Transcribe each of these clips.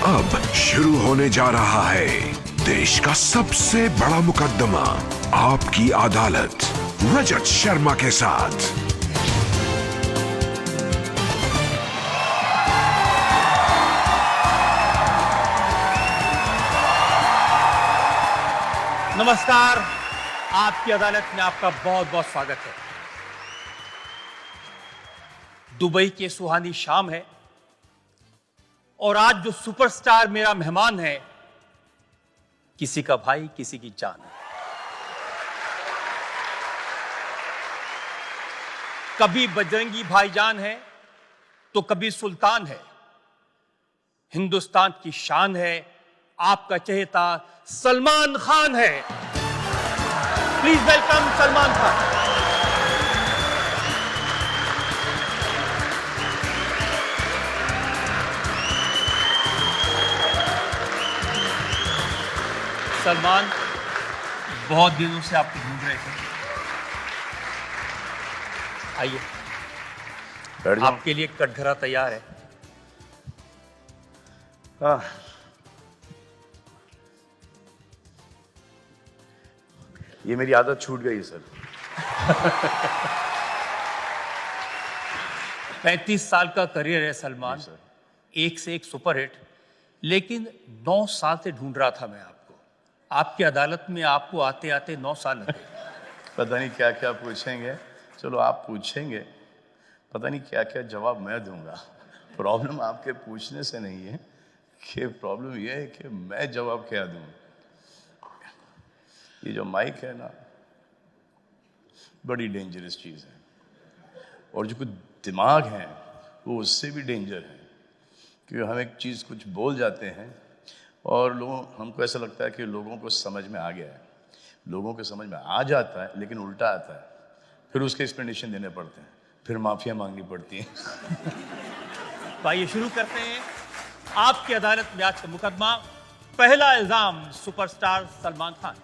अब शुरू होने जा रहा है देश का सबसे बड़ा मुकदमा, आपकी अदालत, रजत शर्मा के साथ। नमस्कार, आपकी अदालत में आपका बहुत बहुत स्वागत है। दुबई की सुहानी शाम है और आज जो सुपरस्टार मेरा मेहमान है, किसी का भाई किसी की जान। कभी बजरंगी भाईजान है तो कभी सुल्तान है। हिंदुस्तान की शान है, आपका चहेता सलमान खान है। Please welcome Salman Khan. सलमान, बहुत दिनों से आपको ढूंढ रहे थे। आइए, आपके लिए कटघरा तैयार है। ये मेरी आदत छूट गई सर। 35 साल का करियर है सलमान, एक से एक सुपरहिट। लेकिन 9 साल से ढूंढ रहा था मैं आपको। आपकी अदालत में आपको आते आते 9 साल लगे। पता नहीं क्या क्या पूछेंगे, चलो आप पूछेंगे, पता नहीं क्या क्या जवाब मैं दूंगा। प्रॉब्लम आपके पूछने से नहीं है, कि प्रॉब्लम यह है कि मैं जवाब क्या दूं। ये जो माइक है ना, बड़ी डेंजरस चीज़ है, और जो कुछ दिमाग है वो उससे भी डेंजर है। क्योंकि हम एक चीज़ कुछ बोल जाते हैं और हमको ऐसा लगता है कि लोगों को समझ में आ गया है, लोगों को समझ में आ जाता है, लेकिन उल्टा आता है। फिर उसके एक्सप्लेनेशन देने पड़ते हैं, फिर माफिया मांगनी पड़ती है। तो आइए शुरू करते हैं आपकी अदालत में आज का मुकदमा। पहला इल्जाम सुपरस्टार सलमान खान।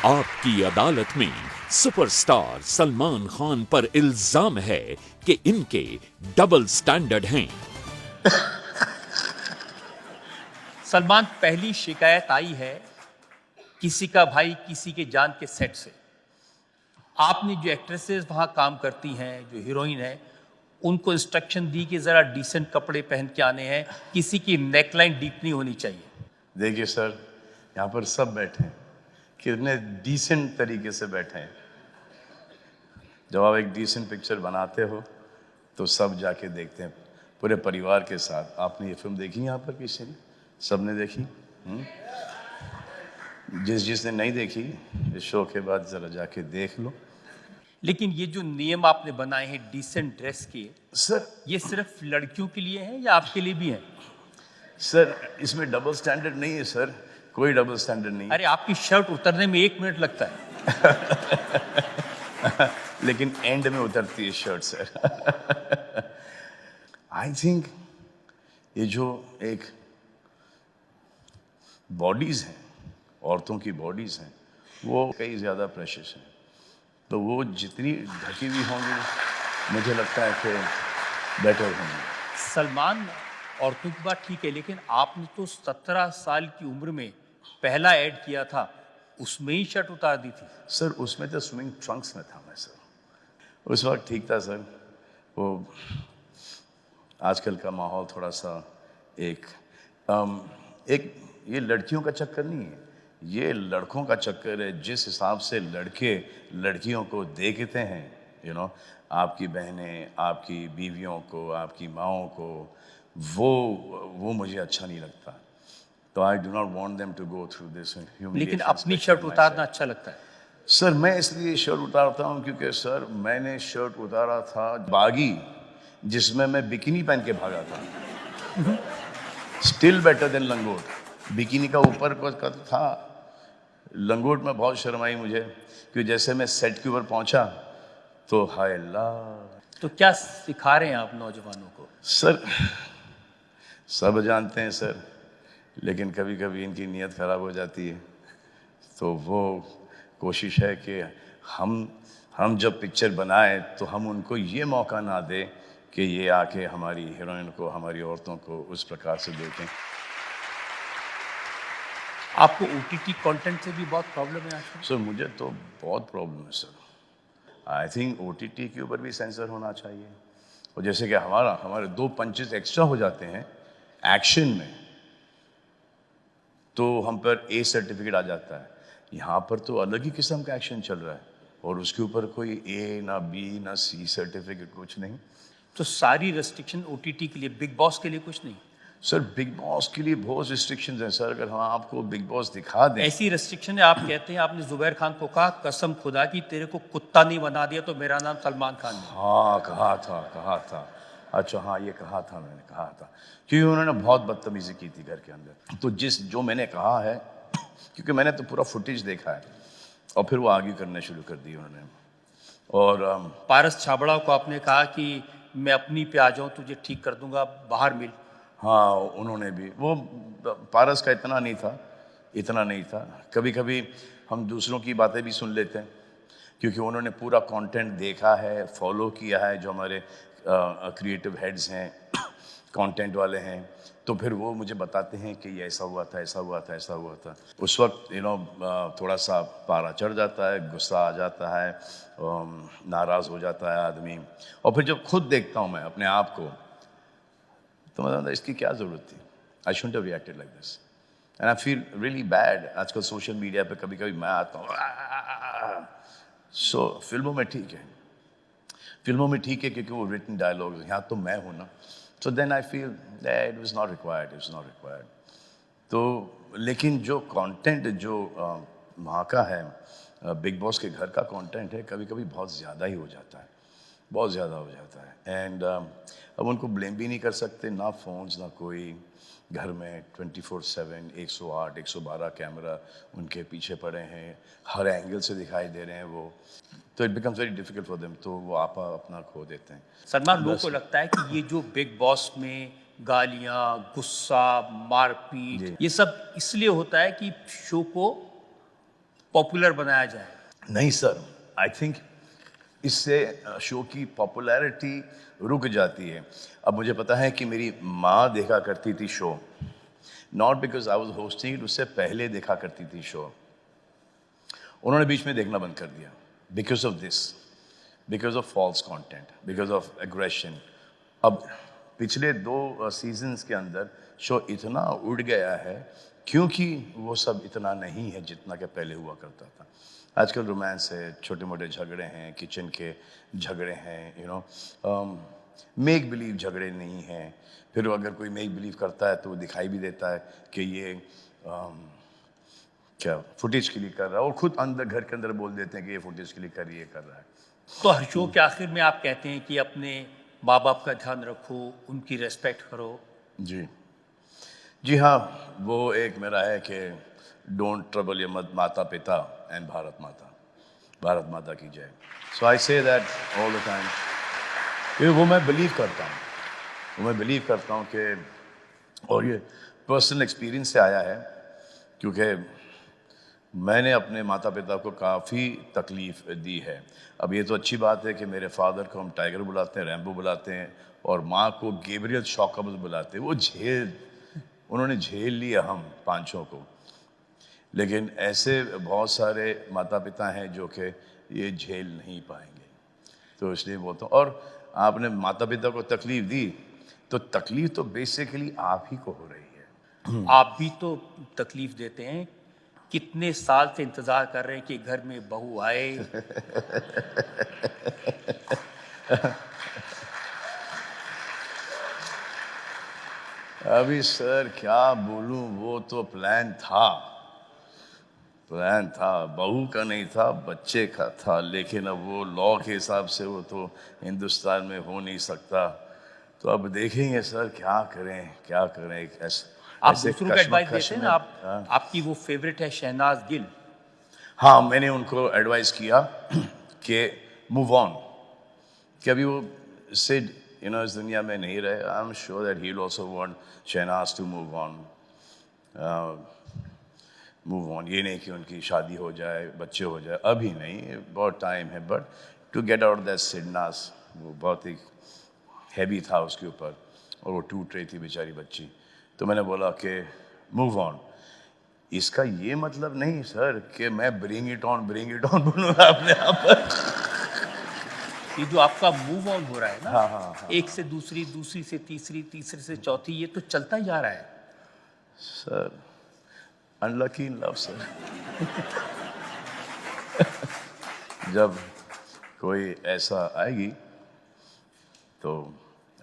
आपकी अदालत में सुपरस्टार सलमान खान पर इल्जाम है कि इनके डबल स्टैंडर्ड हैं। सलमान, पहली शिकायत आई है किसी का भाई किसी के जान के सेट से। आपने जो एक्ट्रेसेस वहां काम करती हैं, जो हीरोइन है, उनको इंस्ट्रक्शन दी कि जरा डिसेंट कपड़े पहन के आने हैं, किसी की नेकलाइन डीप नहीं होनी चाहिए। देखिए सर, यहाँ पर सब बैठे हैं, कितने डिसेंट तरीके से बैठे हैं। जब आप एक डिसेंट पिक्चर बनाते हो तो सब जाके देखते हैं पूरे परिवार के साथ। आपने ये फिल्म देखी यहाँ पर किसी ने? सबने देखी? जिसने नहीं देखी, इस शो के बाद जरा जाके देख लो। लेकिन ये जो नियम आपने बनाए हैं डिसेंट ड्रेस के, सर ये सिर्फ लड़कियों के लिए हैं या आपके लिए भी हैं? सर, इसमें डबल स्टैंडर्ड नहीं है सर, कोई डबल स्टैंडर्ड नहीं। अरे, आपकी शर्ट उतरने में 1 मिनट लगता है। लेकिन एंड में उतरती है शर्ट सर। आई थिंक ये जो एक बॉडीज हैं, औरतों की बॉडीज हैं, वो कई ज़्यादा प्रेशियस हैं। तो वो जितनी ढकी हुई होंगी, मुझे लगता है कि बेटर होंगी। सलमान, औरतों की बात ठीक है, लेकिन आपने तो 17 साल की उम्र में पहला ऐड किया था, उसमें ही शर्ट उतार दी थी। सर उसमें तो स्विमिंग ट्रंक्स में था मैं सर, उस वक्त ठीक था सर। वो आजकल का माहौल थोड़ा सा एक ये लड़कियों का चक्कर नहीं है, ये लड़कों का चक्कर है। जिस हिसाब से लड़के लड़कियों को देखते हैं, आपकी बहनें, आपकी बीवियों को, आपकी माँओं को, वो मुझे अच्छा नहीं लगता। तो I do not want them to go through this. लेकिन अपनी शर्ट उतारना अच्छा लगता है। सर मैं इसलिए शर्ट उतारता हूँ क्योंकि सर मैंने शर्ट उतारा था बागी, जिसमें मैं बिकिनी पहन के भागा था। स्टिल बेटर देन लंगोट। बिकिनी का ऊपर का था, लंगोट में बहुत शर्म आई मुझे, क्योंकि जैसे मैं सेट के ऊपर पहुंचा तो हाय अल्लाह। तो क्या सिखा रहे हैं आप नौजवानों को? सर सब जानते हैं सर, लेकिन कभी कभी इनकी नीयत खराब हो जाती है। तो वो कोशिश है कि हम जब पिक्चर बनाए तो हम उनको ये मौका ना दें कि ये आके हमारी हीरोइन को, हमारी औरतों को उस प्रकार से देखें। आपको ओटीटी कंटेंट से भी बहुत प्रॉब्लम है आजकल? सर मुझे तो बहुत प्रॉब्लम है सर। आई थिंक ओटीटी के ऊपर भी सेंसर होना चाहिए। और जैसे कि हमारे 2 पंचेस एक्स्ट्रा हो जाते हैं एक्शन में, तो हम पर ए सर्टिफिकेट आ जाता है। यहाँ पर तो अलग ही किस्म का एक्शन चल रहा है और उसके ऊपर कोई ए ना बी ना सी सर्टिफिकेट, कुछ नहीं। तो सारी रेस्ट्रिक्शन ओटीटी के लिए, बिग बॉस के लिए कुछ नहीं? सर बिग बॉस के लिए बहुत रिस्ट्रिक्शंस हैं सर। अगर हम आपको बिग बॉस दिखा दें, ऐसी रेस्ट्रिक्शन है, आप कहते हैं आपने जुबैर खान को कहा कसम खुदा की तेरे को कुत्ता नहीं बना दिया तो मेरा नाम सलमान खान है। हाँ कहा था। अच्छा हाँ, ये कहा था, मैंने कहा था, क्योंकि उन्होंने बहुत बदतमीजी की थी घर के अंदर। तो जो मैंने कहा है, क्योंकि मैंने तो पूरा फुटेज देखा है, और फिर वो आगे करने शुरू कर दी उन्होंने। और पारस छाबड़ा को आपने कहा कि मैं अपनी पे आ जाऊं, तुझे ठीक कर दूंगा, बाहर मिल। हाँ उन्होंने भी, वो पारस का इतना नहीं था। कभी कभी हम दूसरों की बातें भी सुन लेते हैं, क्योंकि उन्होंने पूरा कंटेंट देखा है, फॉलो किया है, जो हमारे क्रिएटिव हेड्स हैं, कंटेंट वाले हैं, तो फिर वो मुझे बताते हैं कि ये ऐसा हुआ था। उस वक्त थोड़ा सा पारा चढ़ जाता है, गुस्सा आ जाता है, नाराज़ हो जाता है आदमी। और फिर जब खुद देखता हूँ मैं अपने आप को, तो मैं समझता इसकी क्या ज़रूरत थी। I shouldn't have reacted like this and I feel really bad. आजकल सोशल मीडिया पे कभी कभी मैं आता हूँ। सो फिल्मों में ठीक है क्योंकि वो रिटन डायलॉग, यहाँ तो मैं हूँ ना, so then I feel that it was not required. तो लेकिन जो कंटेंट जो वहाँ का है, बिग बॉस के घर का कंटेंट है, कभी कभी बहुत ज़्यादा हो जाता है। एंड अब उनको ब्लेम भी नहीं कर सकते, ना फोन्स ना कोई, घर में 24/7 108 112 कैमरा उनके पीछे पड़े हैं, हर एंगल से दिखाई दे रहे हैं वो, तो it becomes very difficult for them, तो वो आपा अपना खो देते हैं। सलमान, लोगों को लगता है कि ये जो बिग बॉस में गालियां, गुस्सा, मारपीट, ये सब इसलिए होता है कि शो को पॉपुलर बनाया जाए। नहीं सर, आई थिंक इससे शो की पॉपुलैरिटी रुक जाती है। अब मुझे पता है कि मेरी माँ देखा करती थी show, not because I was hosting it, उससे पहले देखा करती थी शो। उन्होंने बीच में देखना बंद कर दिया because of this, because of false content, because of aggression. अब पिछले 2 सीजन्स के अंदर शो इतना उड़ गया है क्योंकि वो सब इतना नहीं है जितना कि पहले हुआ करता था। आजकल रोमांस है, छोटे मोटे झगड़े हैं, किचन के झगड़े हैं, मेक बिलीव झगड़े नहीं हैं। फिर अगर कोई मेक बिलीव करता है तो वो दिखाई भी देता है कि ये क्या फुटेज के लिए कर रहा है, और खुद अंदर घर के अंदर बोल देते हैं कि ये फुटेज के लिए कर रहा है। तो हर शो के आखिर में आप कहते हैं कि अपने माँ बाप का ध्यान रखो, उनकी रेस्पेक्ट करो। जी हाँ, वो एक मेरा है कि डोंट ट्रबल योर माता पिता एंड भारत माता की जय। सो आई say that all the time, वो मैं बिलीव करता हूँ कि, और ये पर्सनल एक्सपीरियंस से आया है, क्योंकि मैंने अपने माता पिता को काफ़ी तकलीफ़ दी है। अब ये तो अच्छी बात है कि मेरे फादर को हम टाइगर बुलाते हैं, रैम्बो बुलाते हैं, और माँ को गैब्रियल शॉकअप बुलाते हैं। वो उन्होंने झेल लिया हम पांचों को। लेकिन ऐसे बहुत सारे माता पिता हैं जो कि ये झेल नहीं पाएंगे, तो इसलिए बोलता हूँ। और आपने माता पिता को तकलीफ़ दी, तो तकलीफ़ तो बेसिकली आप ही को हो रही है। आप भी तो तकलीफ देते हैं, कितने साल से इंतजार कर रहे हैं कि घर में बहू आए। अभी सर क्या बोलूं, वो तो प्लान था, बहू का नहीं था, बच्चे का था। लेकिन अब वो लॉ के हिसाब से वो तो हिंदुस्तान में हो नहीं सकता। तो अब देखेंगे सर क्या करें। आप दूसरों को एडवाइस देते हैं ना, आपकी वो फेवरेट है शहनाज गिल। हाँ, मैंने उनको एडवाइस किया कि मूव ऑन, कि अभी वो सिड इस दुनिया में नहीं रहे। I am sure that he will also want Shehnaaz to move on. ये नहीं कि उनकी शादी हो जाए, बच्चे हो जाए, अभी नहीं, बहुत टाइम है। But to get out that sadness, वो बहुत ही हैवी था उसके ऊपर और वो टूट रही थी बेचारी बच्ची। तो मैंने बोला कि मूव ऑन। इसका ये मतलब नहीं सर कि मैं ब्रिंग इट ऑन बोलूँगा अपने आप पर। ये जो आपका मूव ऑन हो रहा है ना, हाँ। एक से दूसरी, दूसरी से तीसरी, तीसरे से चौथी, ये तो चलता ही जा रहा है। Sir unlucky in love sir. जब कोई ऐसा आएगी तो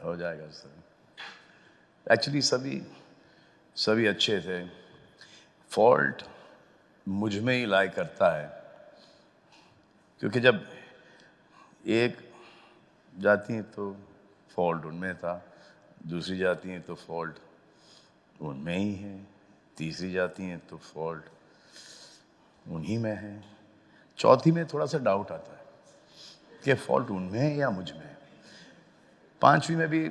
हो जाएगा सर। एक्चुअली सभी अच्छे थे, फॉल्ट मुझ में ही लाई करता है, क्योंकि जब एक जाती हैं तो फॉल्ट उनमें था, दूसरी जाती हैं तो फॉल्ट उनमें ही है, तीसरी जाती हैं तो फॉल्ट उन्हीं में है, चौथी में थोड़ा सा डाउट आता है कि फॉल्ट उनमें है या मुझ में है। पांचवी में भी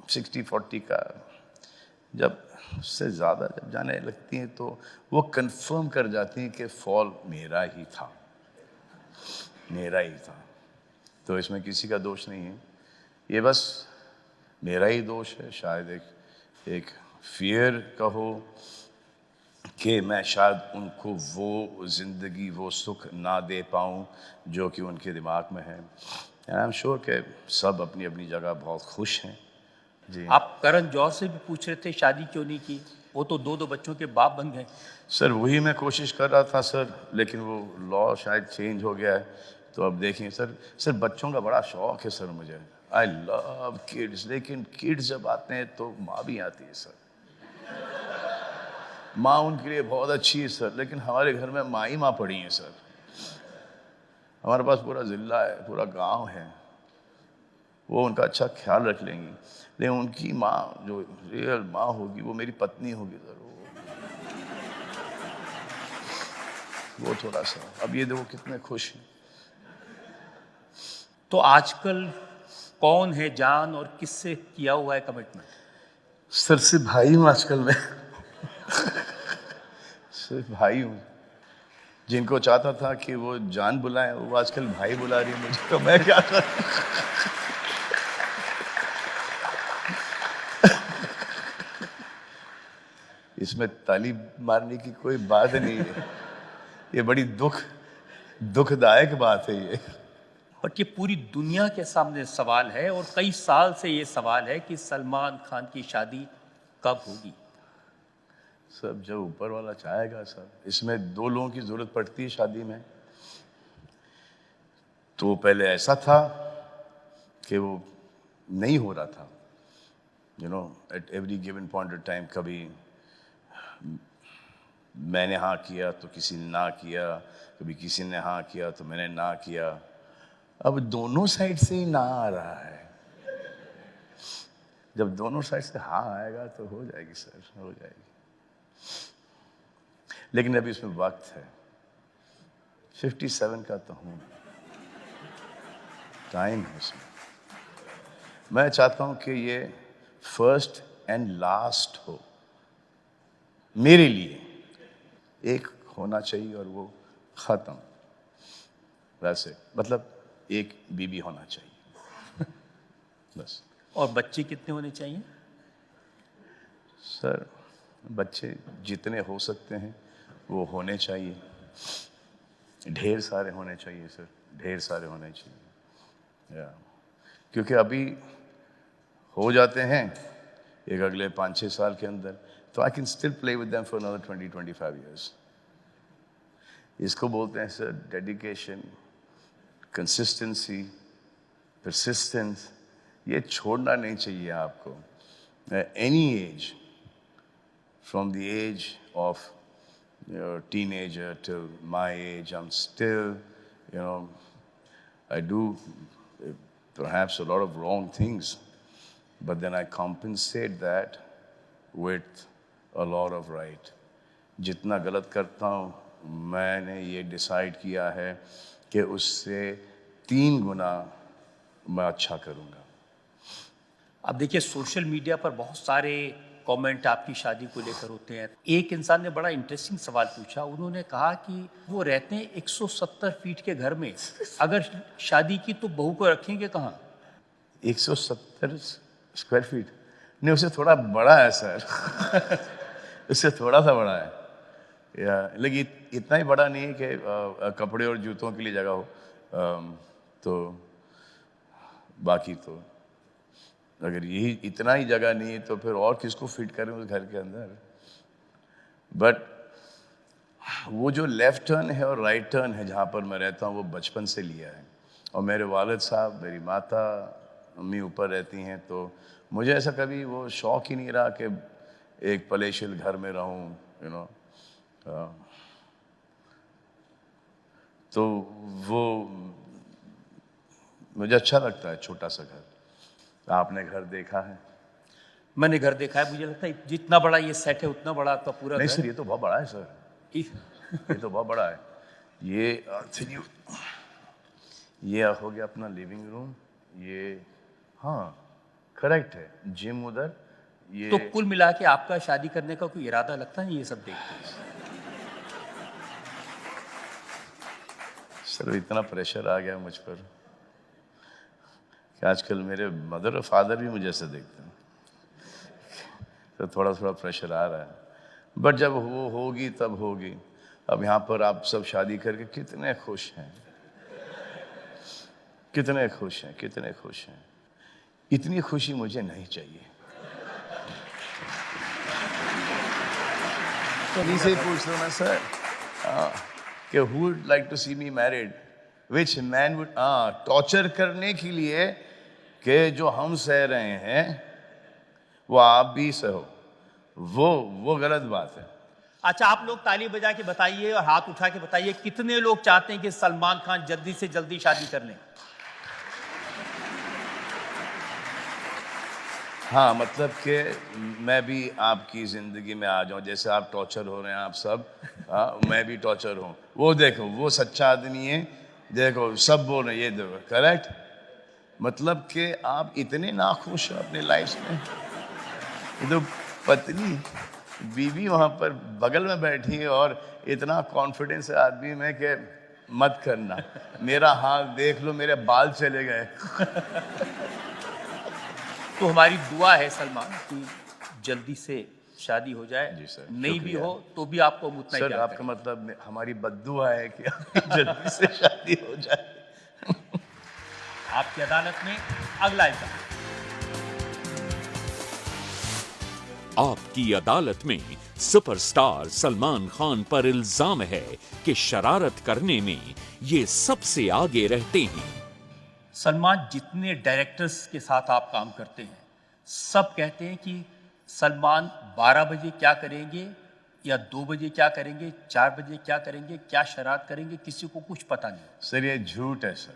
60-40 का जब उससे ज़्यादा जब जाने लगती हैं तो वो कंफर्म कर जाती हैं कि फॉल मेरा ही था। तो इसमें किसी का दोष नहीं है, ये बस मेरा ही दोष है। शायद एक फियर कहो कि मैं शायद उनको वो ज़िंदगी, वो सुख ना दे पाऊँ जो कि उनके दिमाग में है। एंड आई एम श्योर कि सब अपनी अपनी जगह बहुत खुश हैं जी। आप करण जौहर से भी पूछ रहे थे शादी क्यों नहीं की, वो तो 2 बच्चों के बाप बन गए। सर वही मैं कोशिश कर रहा था सर, लेकिन वो लॉ शायद चेंज हो गया है, तो अब देखिए सर बच्चों का बड़ा शौक है सर मुझे। आई लव किड्स, लेकिन किड्स जब आते हैं तो माँ भी आती है सर। माँ उनके लिए बहुत अच्छी है सर, लेकिन हमारे घर में माँ ही माँ पड़ी है सर। हमारे पास पूरा ज़िला है, पूरा गांव है, वो उनका अच्छा ख्याल रख लेंगी, लेकिन उनकी माँ जो रियल माँ होगी वो मेरी पत्नी होगी सर। वो थोड़ा सा, अब ये देखो कितने खुश हैं। तो आजकल कौन है जान और किससे किया हुआ है कमिटमेंट? सर से भाई हूँ आजकल मैं। सिर्फ भाई हूँ। जिनको चाहता था कि वो जान बुलाए वो आजकल भाई बुला रही है मुझे, तो मैं क्या करूं? इसमें ताली मारने की कोई बात नहीं है, ये बड़ी दुखदायक बात है ये। बट ये पूरी दुनिया के सामने सवाल है और कई साल से ये सवाल है कि सलमान खान की शादी कब होगी। सब जब ऊपर वाला चाहेगा सर। इसमें 2 लोगों की जरूरत पड़ती है शादी में। तो पहले ऐसा था कि वो नहीं हो रहा था, you know, at every given point of time. कभी मैंने हाँ किया तो किसी ने ना किया, कभी किसी ने हाँ किया तो मैंने ना किया। अब दोनों साइड से ही ना आ रहा है। जब दोनों साइड से हाँ आएगा तो हो जाएगी सर, हो जाएगी। लेकिन अभी इसमें वक्त है। 57 का तो हूं, टाइम है इसमें। मैं चाहता हूं कि ये फर्स्ट एंड लास्ट हो मेरे लिए। एक होना चाहिए और वो खत्म, वैसे मतलब एक बीबी होना चाहिए बस। और बच्चे कितने होने चाहिए? सर बच्चे जितने हो सकते हैं वो होने चाहिए, ढेर सारे होने चाहिए सर, ढेर सारे होने चाहिए या। क्योंकि अभी हो जाते हैं एक अगले 5-6 साल के अंदर, तो I can still play with them for another 20-25 years. इसको बोलते हैं सर डेडिकेशन, कंसिस्टेंसी, परसिस्टेंस। ये छोड़ना नहीं चाहिए आपको। Any as, from the age of teenager till my age, I'm still, you know, I do perhaps a lot of wrong things, but then I compensate that with a lot of right. जितना गलत करता हूँ मैंने ये decide किया है कि उससे 3 गुना मैं अच्छा करूँगा। अब देखिए सोशल मीडिया पर बहुत सारे कमेंट आपकी शादी को लेकर होते हैं। एक इंसान ने बड़ा इंटरेस्टिंग सवाल पूछा। उन्होंने कहा कि वो रहते हैं 170 फीट के घर में, अगर शादी की तो बहू को रखेंगे कहाँ? 170 स्क्वायर फीट नहीं, उससे थोड़ा बड़ा है सर। उससे थोड़ा सा बड़ा है लेकिन इतना ही बड़ा नहीं है कि कपड़े और जूतों के लिए जगह हो। तो बाकी तो अगर यही इतना ही जगह नहीं है तो फिर और किसको फिट करें उस घर के अंदर। बट वो जो लेफ्ट टर्न है और राइट टर्न है जहाँ पर मैं रहता हूँ वो बचपन से लिया है। और मेरे वालिद साहब, मेरी माता, अम्मी ऊपर रहती हैं, तो मुझे ऐसा कभी वो शौक ही नहीं रहा कि एक पलेशिल घर में रहूं, यू नो। तो वो मुझे अच्छा लगता है छोटा सा घर। आपने घर देखा है? मैंने घर देखा है, मुझे लगता है जितना बड़ा ये सेट है उतना बड़ा आपका पूरा नहीं घर सर, ये तो बहुत बड़ा है सर, ये तो बहुत बड़ा है। ये हो गया अपना लिविंग रूम, ये हाँ करेक्ट है, जिम उधर। ये तो कुल मिला के आपका शादी करने का कोई इरादा लगता है ये सब देखते हैं? सर इतना प्रेशर आ गया मुझ पर कि आजकल मेरे मदर और फादर भी मुझे ऐसे देखते हैं, तो थोड़ा थोड़ा प्रेशर आ रहा है। बट जब वो होगी तब होगी। अब यहाँ पर आप सब शादी करके कितने खुश हैं, कितने खुश हैं, कितने खुश हैं। इतनी खुशी मुझे नहीं चाहिए। तो से पूछ लो ना सर कि who would like to see me married? Which man would torture करने के लिए कि जो हम सह रहे हैं वो आप भी सहो, वो गलत बात है। अच्छा, आप लोग ताली बजा के बताइए और हाथ उठा के बताइए कितने लोग चाहते हैं कि सलमान खान जल्दी से जल्दी शादी कर लें? हाँ, मतलब कि मैं भी आपकी ज़िंदगी में आ जाऊं, जैसे आप टॉर्चर हो रहे हैं आप सब, मैं भी टॉर्चर हूँ। वो देखो, वो सच्चा आदमी है, देखो सब बोल रहे हैं, ये देखो करेक्ट। मतलब कि आप इतने नाखुश हो अपने लाइफ में। ये तो पत्नी बीवी वहाँ पर बगल में बैठी है और इतना कॉन्फिडेंस है आदमी में कि मत करना, मेरा हाल देख लो, मेरे बाल चले गए। तो हमारी दुआ है सलमान कि जल्दी से शादी हो जाए। जी सर, नहीं भी शुक्रिया। हो तो भी आपको हम उतना ही सर प्यार आपका करेंगे। मतलब हमारी बद्दुआ है कि जल्दी से शादी हो जाए। आपकी अदालत में अगला इल्जाम। आपकी अदालत में सुपरस्टार सलमान खान पर इल्जाम है कि शरारत करने में ये सबसे आगे रहते हैं। सलमान, जितने डायरेक्टर्स के साथ आप काम करते हैं सब कहते हैं कि सलमान 12 बजे क्या करेंगे या 2 बजे क्या करेंगे, 4 बजे क्या करेंगे, क्या शरारत करेंगे, किसी को कुछ पता नहीं। सर ये झूठ है सर,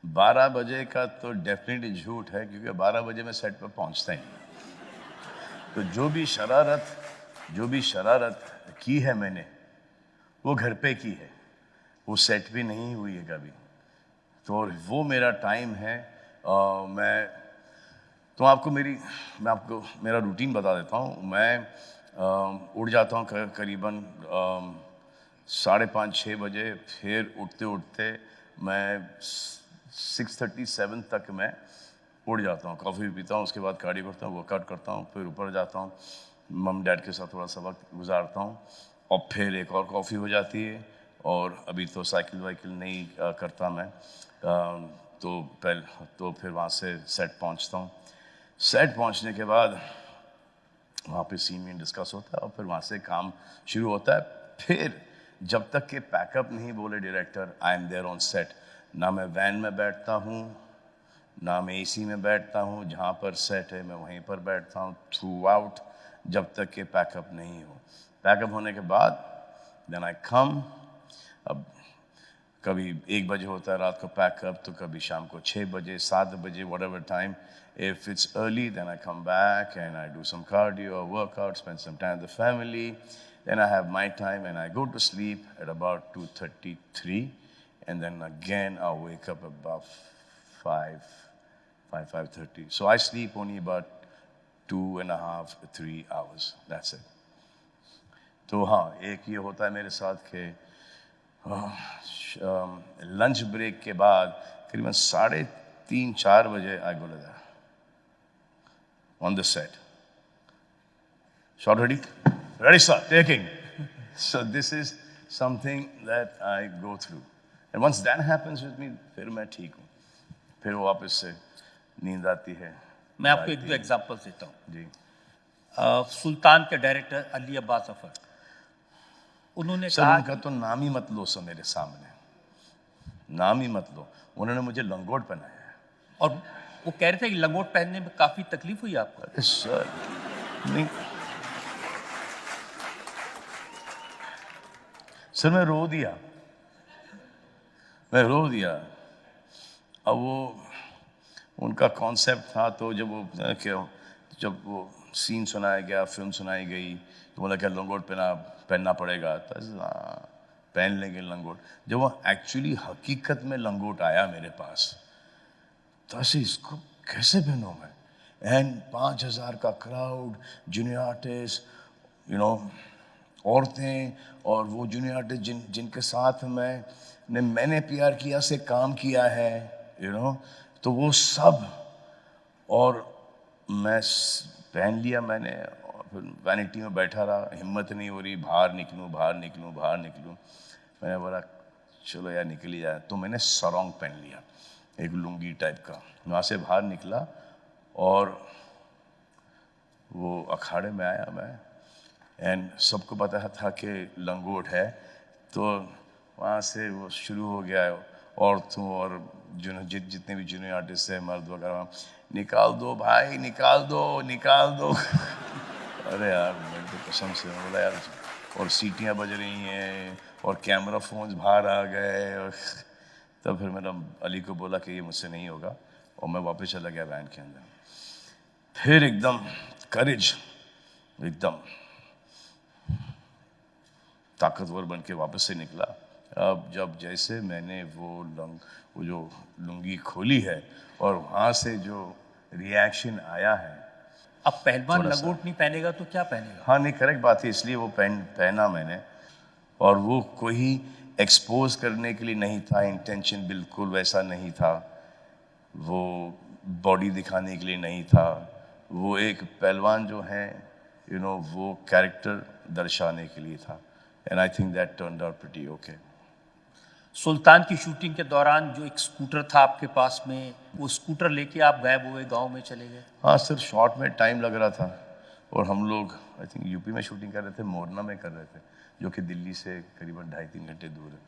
12 बजे का तो डेफिनेटली झूठ है, क्योंकि 12 बजे मैं सेट पर पहुंचता ही नहीं। तो जो भी शरारत की है मैंने वो घर पे की है, वो सेट भी नहीं हुई है कभी। तो वो मेरा टाइम है। मैं आपको मेरा रूटीन बता देता हूँ। मैं उठ जाता हूँ करीबन 5:30-6 बजे, फिर उठते उठते मैं 6:37 तक मैं उठ जाता हूँ, कॉफ़ी पीता हूँ, उसके बाद गाड़ी करता हूँ, वर्कआउट करता हूँ, फिर ऊपर जाता हूँ, मम डैड के साथ थोड़ा सा वक्त गुजारता हूँ, और फिर एक और कॉफ़ी हो जाती है। और अभी तो साइकिल वाइकिल नहीं करता मैं, तो फिर वहाँ से सेट पहुँचता हूँ। सेट पहुँचने के बाद वहाँ पे सीन में डिस्कस होता है और फिर वहाँ से काम शुरू होता है। फिर जब तक कि पैकअप नहीं बोले director, I am there on set. ना मैं वैन में बैठता हूँ, ना मैं एसी में बैठता हूँ, जहाँ पर सेट है मैं वहीं पर बैठता हूँ थ्रू आउट, जब तक कि पैकअप नहीं हो। पैकअप होने के बाद देन आई कम। अब कभी 1 बजे होता है रात को पैकअप, तो कभी शाम को 6 बजे, 7 बजे, whatever time. If it's early, then I come back and I do some cardio or workout, spend some time with the family. Then I have my time and I go to sleep at about 2:33, and then again I'll wake up about 5:30. So I sleep only about 2.5-3 hours. That's it. तो हाँ, एक ये होता है मेरे साथ कि lunch break के बाद करीबन 3-4 बजे I go to that. On the set. Shot ready? Ready, sir. Taking. So this is something that I go through. And once that happens with me, फिर मैं ठीक हूँ. फिर वापस से नींद आती है. मैं आपको एक दो एग्जांपल देता हूँ. जी. सुल्तान के डायरेक्टर अली अब्बास जफर, उन्होंने सर कहा उनका तो नाम ही मत लो सर मेरे सामने. नाम ही मत लो. उन्होंने मुझे लंगोट पहनाया है. और वो कह रहे थे कि लंगोट पहनने में काफी तकलीफ हुई आपको. अरे सर नहीं सर मैं रो दिया. अब वो उनका कॉन्सेप्ट था. तो जब वो सीन सुनाया गया, फिल्म सुनाई गई, तो बोला क्या लंगोट पहनना पड़ेगा. तो पहन लेंगे लंगोट. जब वो एक्चुअली हकीकत में लंगोट आया मेरे पास, तो ऐसे इसको कैसे पहनूं मैं. एंड 5,000 का क्राउड, जूनियर आर्टिस्ट, औरतें, और वो जूनियर आर्टिस्ट जिनके साथ मैंने प्यार किया से काम किया है, तो वो सब. और मैं पहन लिया मैंने, और फिर वैनिटी में बैठा रहा. हिम्मत नहीं हो रही बाहर निकलूं. मैंने बोला चलो यार निकल ही जाए. तो मैंने सरोंग पहन लिया, एक लुंगी टाइप का. वहाँ से बाहर निकला और वो अखाड़े में आया मैं. एंड सबको पता था कि लंगोट है. तो वहाँ से वो शुरू हो गया. औरतों और जितने भी जूनियर आर्टिस्ट हैं, मर्द वगैरह, निकाल दो भाई, निकाल दो. अरे यार मैं तो कसम से बोला यार. और सीटियाँ बज रही हैं और कैमरा फोन्स बाहर आ गए. और तब फिर मैंने अली को बोला कि ये मुझसे नहीं होगा, और मैं वापस चला गया वैन के अंदर. फिर एकदम करेज, एकदम ताकतवर बन के वापस से निकला. अब जब जैसे मैंने वो जो लुंगी खोली है और वहाँ से जो रिएक्शन आया है. अब पहलवान लंगोट नहीं पहनेगा तो क्या पहनेगा. हाँ नहीं, करेक्ट बात है. इसलिए वो पहना मैंने. और वो कोई एक्सपोज करने के लिए नहीं था. इंटेंशन बिल्कुल वैसा नहीं था. वो बॉडी दिखाने के लिए नहीं था. वो एक पहलवान जो है वो कैरेक्टर दर्शाने के लिए था. And I think that turned out pretty okay. Sultan की शूटिंग के दौरान जो एक स्कूटर था आपके पास में, वो स्कूटर लेके आप गायब हुए, गांव में चले गए. हाँ सर, शॉट में टाइम लग रहा था. और हम लोग आई थिंक यूपी में शूटिंग कर रहे थे, मोरना में कर रहे थे, जो कि दिल्ली से करीबन 2.5-3 घंटे दूर है.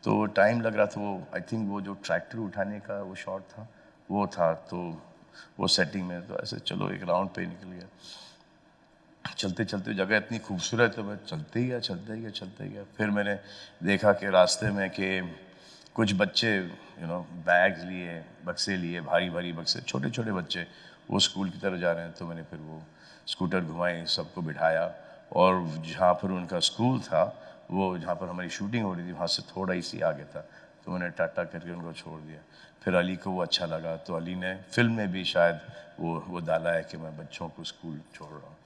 तो टाइम लग रहा था. वो आई थिंक वो जो ट्रैक्टर उठाने का वो शॉट था, वो था. तो वो सेटिंग में तो ऐसे चलो एक राउंड पे निकल गया. चलते चलते जगह इतनी खूबसूरत है, मैं चलते ही गया. फिर मैंने देखा कि रास्ते में कि कुछ बच्चे बैग्स लिए, बक्से लिए, भारी भारी बक्से, छोटे छोटे बच्चे, वो स्कूल की तरफ जा रहे हैं. तो मैंने फिर वो स्कूटर घुमाई, सबको बिठाया. और जहाँ पर उनका स्कूल था, वो जहाँ पर हमारी शूटिंग हो रही थी, वहाँ से थोड़ा ही सी आगे था. तो मैंने टाटा करके उनको छोड़ दिया. फिर अली को वो अच्छा लगा, तो अली ने फिल्म में भी शायद वो डाला है कि मैं बच्चों को स्कूल छोड़ रहा हूँ.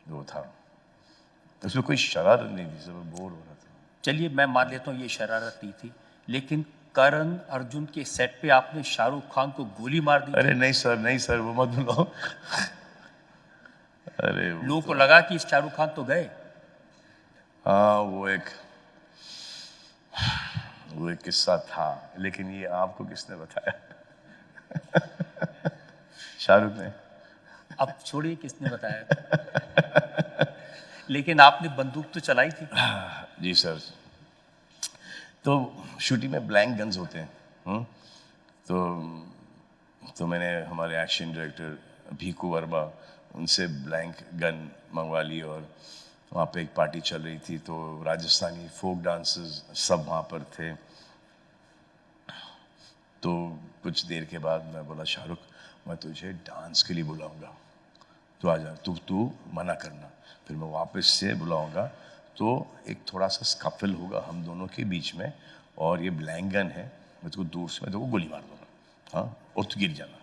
वो था. उसमें कोई शरारत नहीं थी, सब बोर हो रहा था. चलिए मैं मान लेता हूँ ये शरारत नहीं थी, लेकिन करण अर्जुन के सेट पे आपने शाहरुख खान को गोली मार दी. अरे नहीं सर, वो मत बोलो. अरे लोगों को लगा कि शाहरुख खान तो गए. हाँ, वो एक किस्सा था, लेकिन ये आपको किसने बताया? शाहरुख ने. अब छोड़िए किसने बताया. लेकिन आपने बंदूक तो चलाई थी. जी सर. तो शूटिंग में ब्लैंक गन्स होते हैं. तो मैंने हमारे एक्शन डायरेक्टर भीकू वर्मा, उनसे ब्लैंक गन मंगवा ली. और वहाँ पे एक पार्टी चल रही थी, तो राजस्थानी फोक डांसर्स सब वहाँ पर थे. तो कुछ देर के बाद मैं बोला, शाहरुख मैं तुझे डांस के लिए बुलाऊंगा, तू आ जा. तू मना करना. फिर मैं वापस से बुलाऊंगा, तो एक थोड़ा सा स्कफल होगा हम दोनों के बीच में, और ये ब्लैंक गन है, मैं तुझको दूर से मैं गोली मार दूंगा. हाँ, और तू गिर जाना.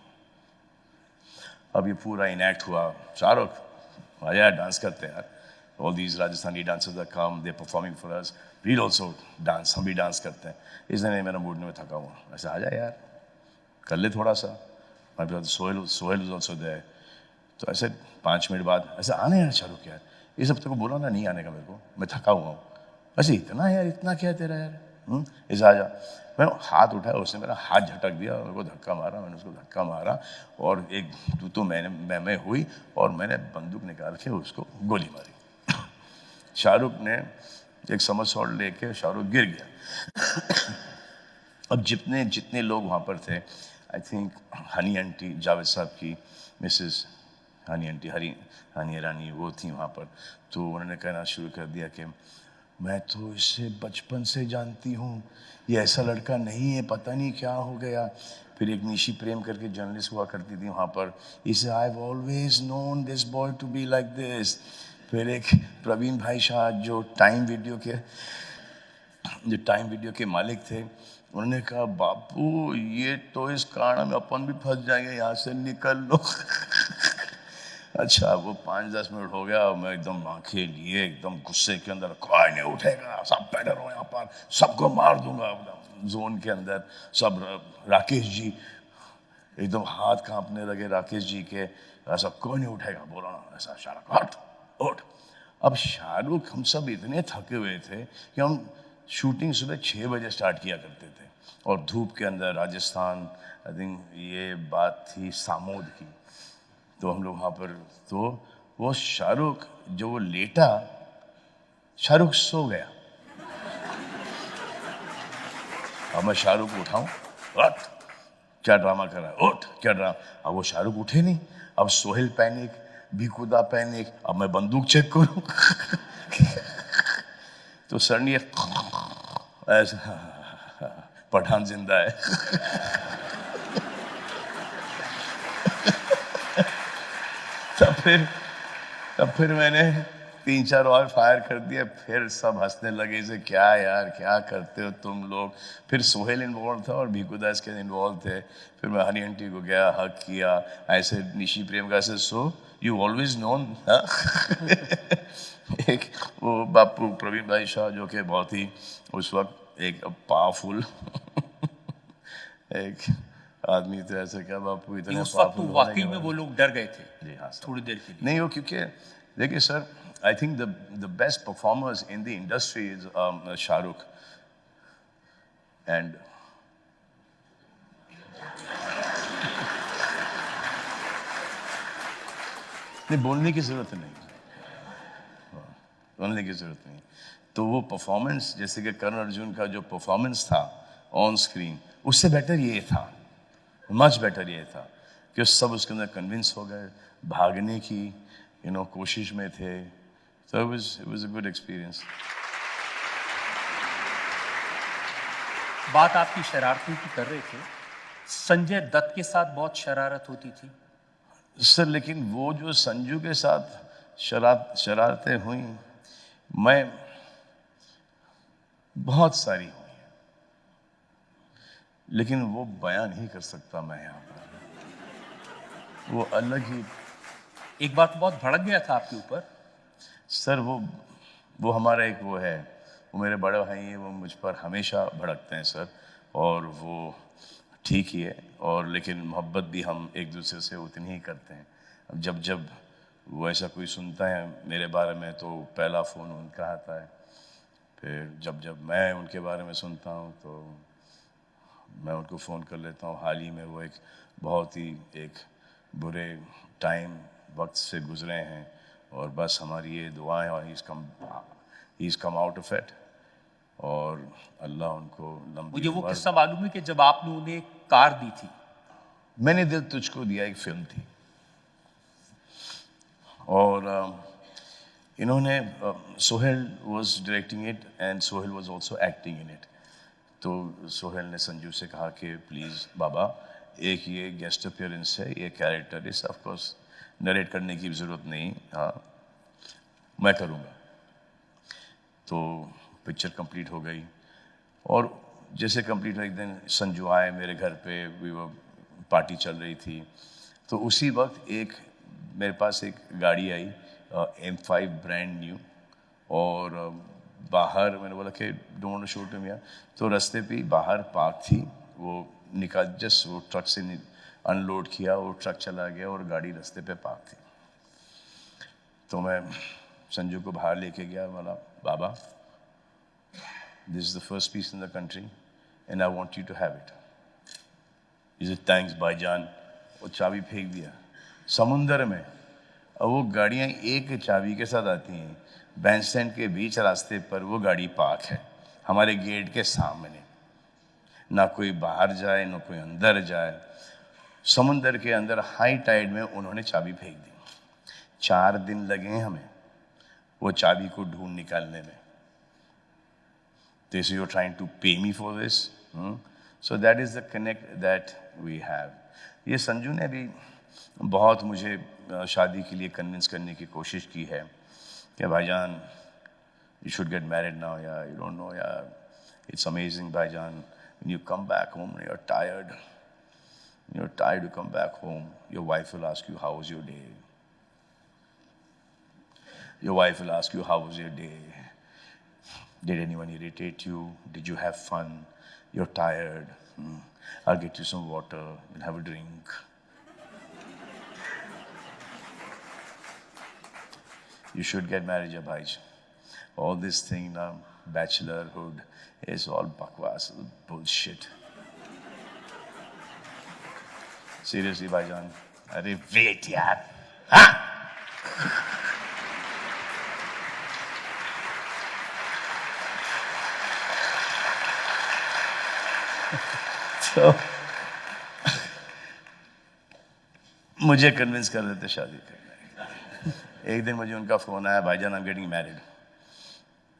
अब ये पूरा इनैक्ट हुआ. शाहरुख आ जा, डांस करते हैं यार. All these Rajasthani dancers that come, they're performing for us. We'll also dance. हम भी डांस करते हैं. इसलिए मेरा मूड में थका हुआ. ऐसे आ जा यार. कर ले थोड़ा सा। My brother Sohail is also there. तो ऐसे 5 मिनट बाद ऐसे आने यार शाहरुख यार, इस हफ्ते को बोला ना नहीं आने का मेरे को, मैं थका हुआ हूँ। ऐसे इतना यार, इतना क्या है तेरा यार, इसे आ जा। मैं हाथ उठाया, उसने मेरा हाथ झटक दिया, मेरे को धक्का मारा, मैंने उसको धक्का मारा और एक तू तो मैं हुई और मैंने बंदूक निकाल के उसको गोली मारी। शाहरुख ने एक समरसॉल्ट लेके शाहरुख गिर गया। अब जितने लोग वहाँ पर थे, I think Honey aunty, Javed साहब की मिसेस हनी आंटी, हनी रानी, वो थी वहाँ पर। तो उन्होंने कहना शुरू कर दिया कि मैं तो इसे बचपन से जानती हूँ, ये ऐसा लड़का नहीं है, पता नहीं क्या हो गया। फिर एक निशी प्रेम करके जर्नलिस्ट हुआ करती थी वहाँ पर, इसे I have always known this boy to be like this. फिर एक प्रवीण भाई शाह जो टाइम वीडियो के मालिक थे, उन्होंने कहा बापू ये तो इस कारण में अपन भी फंस जाएंगे, यहाँ से निकल लो। अच्छा, वो 5-10 मिनट हो गया, मैं एकदम आंखें लिए एकदम गुस्से के अंदर, कोई नहीं उठेगा, सब बैठे रहो यहाँ पर, सबको मार दूंगा। एकदम जोन के अंदर सब, राकेश जी एकदम हाथ कांपने लगे राकेश जी के, ऐसा कोई नहीं उठेगा, बोला ना ऐसा, शाहरुख हट उठ। अब शाहरुख, हम सब इतने थके हुए थे कि हम शूटिंग सुबह 6 बजे स्टार्ट किया करते थे और धूप के अंदर, राजस्थान, आई थिंक ये बात थी सामोद की। तो हम लोग वहाँ पर, तो वो शाहरुख जो वो लेटा, शाहरुख सो गया। अब मैं शाहरुख को उठाऊं, उठ क्या ड्रामा कर रहा है, उठ क्या ड्रामा। अब वो शाहरुख उठे नहीं। अब सोहेल पैनिक, भिकुदा पैनिक, अब मैं बंदूक चेक करूं। तो सडनली ऐसा, पठान जिंदा है। तब फिर मैंने 3-4 और फायर कर दिया। फिर सब हंसने लगे, इसे क्या यार क्या करते हो तुम लोग। फिर सोहेल इन्वॉल्व था और भिकुदास के इन्वॉल्व थे। फिर मैं हनी आंटी को गया, हक किया, ऐसे निशी प्रेम का ऐसे, सो यू ऑलवेज नोन। एक वो बापू प्रवीण भाई शाह जो कि बहुत ही उस वक्त एक पावरफुल एक आदमी थे। ऐसे क्या बापू इतने उस वक्त तो वाकई में वो लोग डर गए थे जी हाँ सर। थोड़ी देर के लिए। नहीं हो, क्योंकि देखिए sir, I think the best performers in the industry is Shahrukh and नहीं, बोलने की जरूरत नहीं, बोलने की जरूरत नहीं। तो वो परफॉर्मेंस, जैसे कि करण अर्जुन का जो परफॉर्मेंस था ऑन स्क्रीन, उससे बेटर ये था, मच बेटर ये था कि सब उसके अंदर कन्विंस हो गए, भागने की कोशिश में थे। So it was a good experience. बात आपकी शरारतों की कर रहे थे, संजय दत्त के साथ बहुत शरारत होती थी सर, लेकिन वो जो संजू के साथ शरारतें हुई, मैं बहुत सारी हुई, लेकिन वो बयान नहीं कर सकता मैं यहाँ पर। वो अलग ही, एक बार तो बहुत भड़क गया था आपके ऊपर सर। वो हमारा एक वो है, वो मेरे बड़े भाई हैं, वो मुझ पर हमेशा भड़कते हैं सर, और वो ठीक ही है। और लेकिन मोहब्बत भी हम एक दूसरे से उतनी ही करते हैं। अब जब वो ऐसा कोई सुनता है मेरे बारे में, तो पहला फ़ोन उनका आता है। फिर जब मैं उनके बारे में सुनता हूँ तो मैं उनको फ़ोन कर लेता हूँ। हाल ही में वो एक बहुत ही एक बुरे वक्त से गुजरे हैं, और बस हमारी ये दुआएं, और he is come out of it, और अल्लाह उनको लंबी मुझे वो उम्र। किस्सा मालूम है कि जब आपने उन्हें कार दी थी, मैंने दिल तुझको दिया एक फिल्म थी, और इन्होंने Sohail was directing it and Sohail was also acting in it. तो सोहेल ने संजू से कहा कि प्लीज़ बाबा, एक ये गेस्ट अपीयरेंस है, ये कैरेक्टर इस, ऑफ कोर्स नरेट करने की ज़रूरत नहीं, हाँ मैं करूँगा। तो पिक्चर कंप्लीट हो गई, और जैसे कंप्लीट हुआ एक दिन संजू आए मेरे घर पे, वो पार्टी चल रही थी। तो उसी वक्त एक मेरे पास एक गाड़ी आई, M5 ब्रांड न्यू, और बाहर मैंने बोला कि डोंट शूट हिम, तो रास्ते पे बाहर पार्क थी वो निकाल, जस्ट वो ट्रक से अनलोड किया, वो ट्रक चला गया और गाड़ी रास्ते पे पार्क थी। तो मैं संजू को बाहर लेके गया, बोला बाबा this is the first piece in the country and I want you to have it. Is thanks भाईजान। वो चाबी फेंक दिया समुंदर में। और वो गाड़ियाँ एक चाबी के साथ आती हैं, बैंड स्टैंड के बीच रास्ते पर वो गाड़ी पार्क है, हमारे गेट के सामने। ना कोई बाहर जाए ना कोई अंदर जाए। समुंदर के अंदर हाई टाइड में उन्होंने चाबी फेंक दी। 4 दिन लगे हमें वो चाबी को ढूंढ निकालने में। They say you're trying to pay me for this. So that is the connect that we have. ये संजू ने भी बहुत मुझे शादी के लिए कन्विंस करने की कोशिश की है कि भाईजान you should get married now, yeah. You don't know, yeah. It's amazing, भाईजान. When you come back home, you're tired. When you're tired, you come back home. Your wife will ask you, how was your day? Your wife will ask you, how was your day? Did anyone irritate you? Did you have fun? You're tired. I'll get you some water. We'll have a drink. You should get married, Bhai. All this thing now, bachelorhood, is all bakwas, bullshit. Seriously, Bhaijan. Arey wait, yaar. Huh? So, मुझे convince कर देते शादी करने। एक दिन मुझे उनका phone आया, भाईजान, I'm getting married.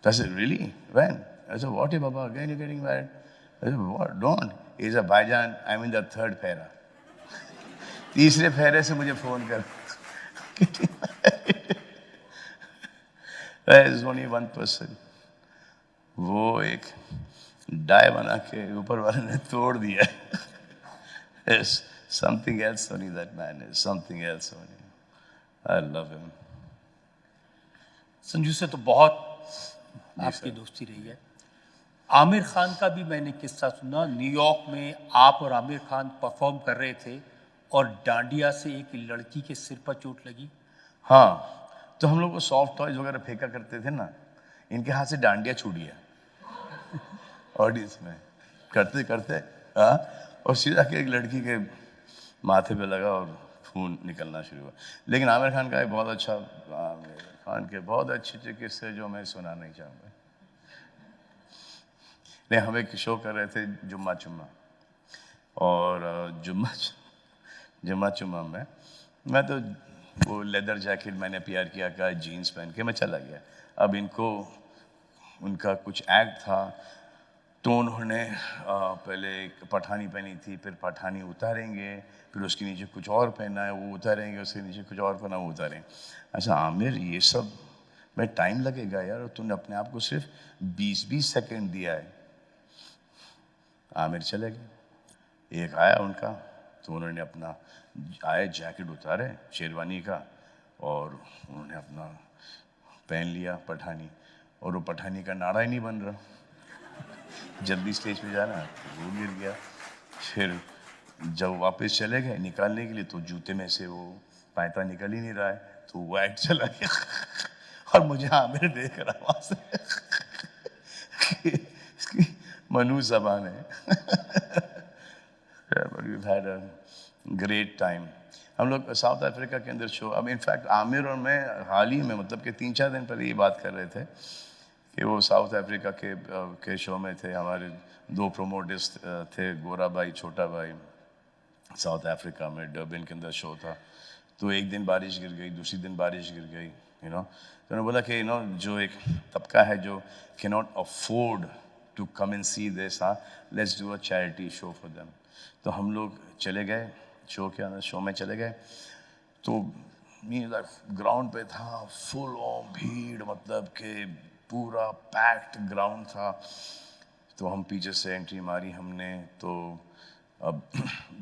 I said, really? When? I said, what, Baba? Again you're getting married? I said, what? Don't. He said, भाईजान, I'm in the 3rd फेरा। तीसरे फेरे से मुझे फोन कर। There is only one person. वो एक di बना के ऊपर वाले ने तोड़ दिया। There's something else only, that man is something else only. I love him. Sanju से तो बहुत आपकी दोस्ती रही है। आमिर खान का भी मैंने किस्सा सुना। न्यूयॉर्क में आप और आमिर खान परफॉर्म कर रहे थे और डांडिया से एक लड़की के सिर पर चोट लगी। हाँ, तो हम लोग वो सॉफ्ट टॉयज वगैरह फेंका करते थे ना, इनके हाथ से डांडिया छूट गया ऑडियंस में करते करते। हाँ, और सीधा के एक लड़की के माथे पे लगा और खून निकलना शुरू हुआ। लेकिन आमिर खान का एक बहुत अच्छा, आमिर खान के बहुत अच्छे किस्से जो मैं सुना नहीं चाहूँगा। नहीं, हम एक शो कर रहे थे जुम्मा चुम्मा, और जुम्मा चुम्मा में मैं तो वो लेदर जैकेट मैंने प्यार किया का जीन्स पहन के मैं चला गया। अब इनको उनका कुछ एक्ट था, तो उन्होंने पहले एक पठानी पहनी थी, फिर पठानी उतारेंगे, फिर उसके नीचे कुछ और पहना है वो उतारेंगे, उसके नीचे कुछ और पहना वो उतारेंगे। अच्छा आमिर, ये सब में टाइम लगेगा यार, और तूने अपने आप को सिर्फ 20-20 सेकेंड दिया है। आमिर चले गए। एक आया उनका, तो उन्होंने अपना आए जैकेट उतारे शेरवानी का, और उन्होंने अपना पहन लिया पठानी, और वो पठानी का नाड़ा ही नहीं बन रहा। जल्दी स्टेज पे जाना, वो गिर गया। फिर जब वापस चले गए निकालने के लिए, तो जूते में से वो पैंता निकल ही नहीं रहा है, तो वो एक्ट चला गया। और मुझे आमिर देख रहा वहां से इसकी मनु जबान है। We've had a great time. हम लोग साउथ अफ्रीका के अंदर शो, अब इनफैक्ट आमिर और मैं हाल ही में, मतलब कि 3-4 दिन पहले ये बात कर रहे थे कि वो साउथ अफ्रीका के शो में थे। हमारे 2 प्रोमोटर्स थे, गोरा भाई, छोटा भाई। साउथ अफ्रीका में डर्बन के अंदर शो था, तो एक दिन बारिश गिर गई, दूसरी दिन बारिश गिर गई, तो उन्होंने बोला कि जो एक तबका है जो can not afford to come and see this, let's do a charity show for them. तो हम लोग चले गए शो में चले गए, तो ग्राउंड पे था फुल ऑन भीड़, मतलब कि पूरा पैक्ड ग्राउंड था। तो हम पीछे से एंट्री मारी हमने, तो अब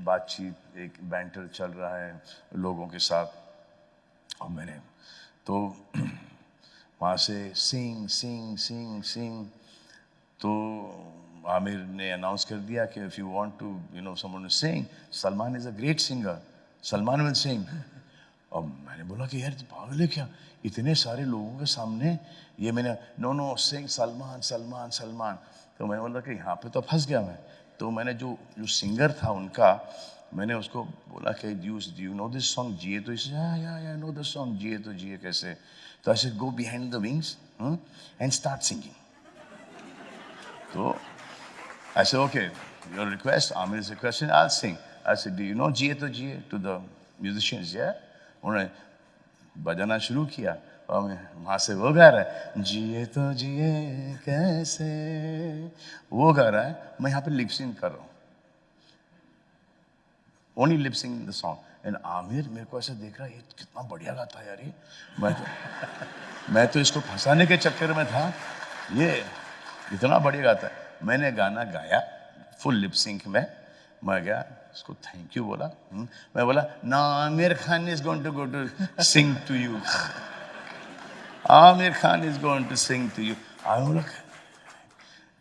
बातचीत, एक बैंटर चल रहा है लोगों के साथ, और मैंने तो वहाँ से सिंग सिंग सिंग सिंग, तो आमिर ने अनाउंस कर दिया कि if you want to you know someone to sing, Salman is a great singer, Salman will sing. और मैंने बोला कि यार पागल है क्या, इतने सारे लोगों के सामने ये मैंने नो सिंग सलमान सलमान सलमान। तो मैंने बोला कि यहाँ पे तो फंस गया मैं। तो मैंने जो सिंगर था उनका, मैंने उसको बोला कि do you know this song जिए तो, इसे या नो दिस सॉन्ग जिए तो जिए कैसे। तो I said go behind the wings and start singing. तो I said, okay, your request, Amir's request, and I'll sing. I said, do you know Jiye to Jiye to the musicians? Yeah. उन्होंने बजाना शुरू किया और वहाँ से वो गा रहा है, जिए तो जिए कैसे, वो गा रहा है, मैं यहाँ पे लिपसिंग कर रहा हूँ, only lip sync the song. And Aamir मेरे को ऐसा देख रहा है, ये कितना बढ़िया गाता है यार ये, मैं तो इसको फंसाने के चक्कर में था, ये इतना बढ़िया गाता है। मैंने गाना गाया फुल लिप सिंक में, मैं गया उसको थैंक यू बोला। मैं बोला ना Aamir Khan is going to go to sing to you, Aamir Khan is going to sing to you.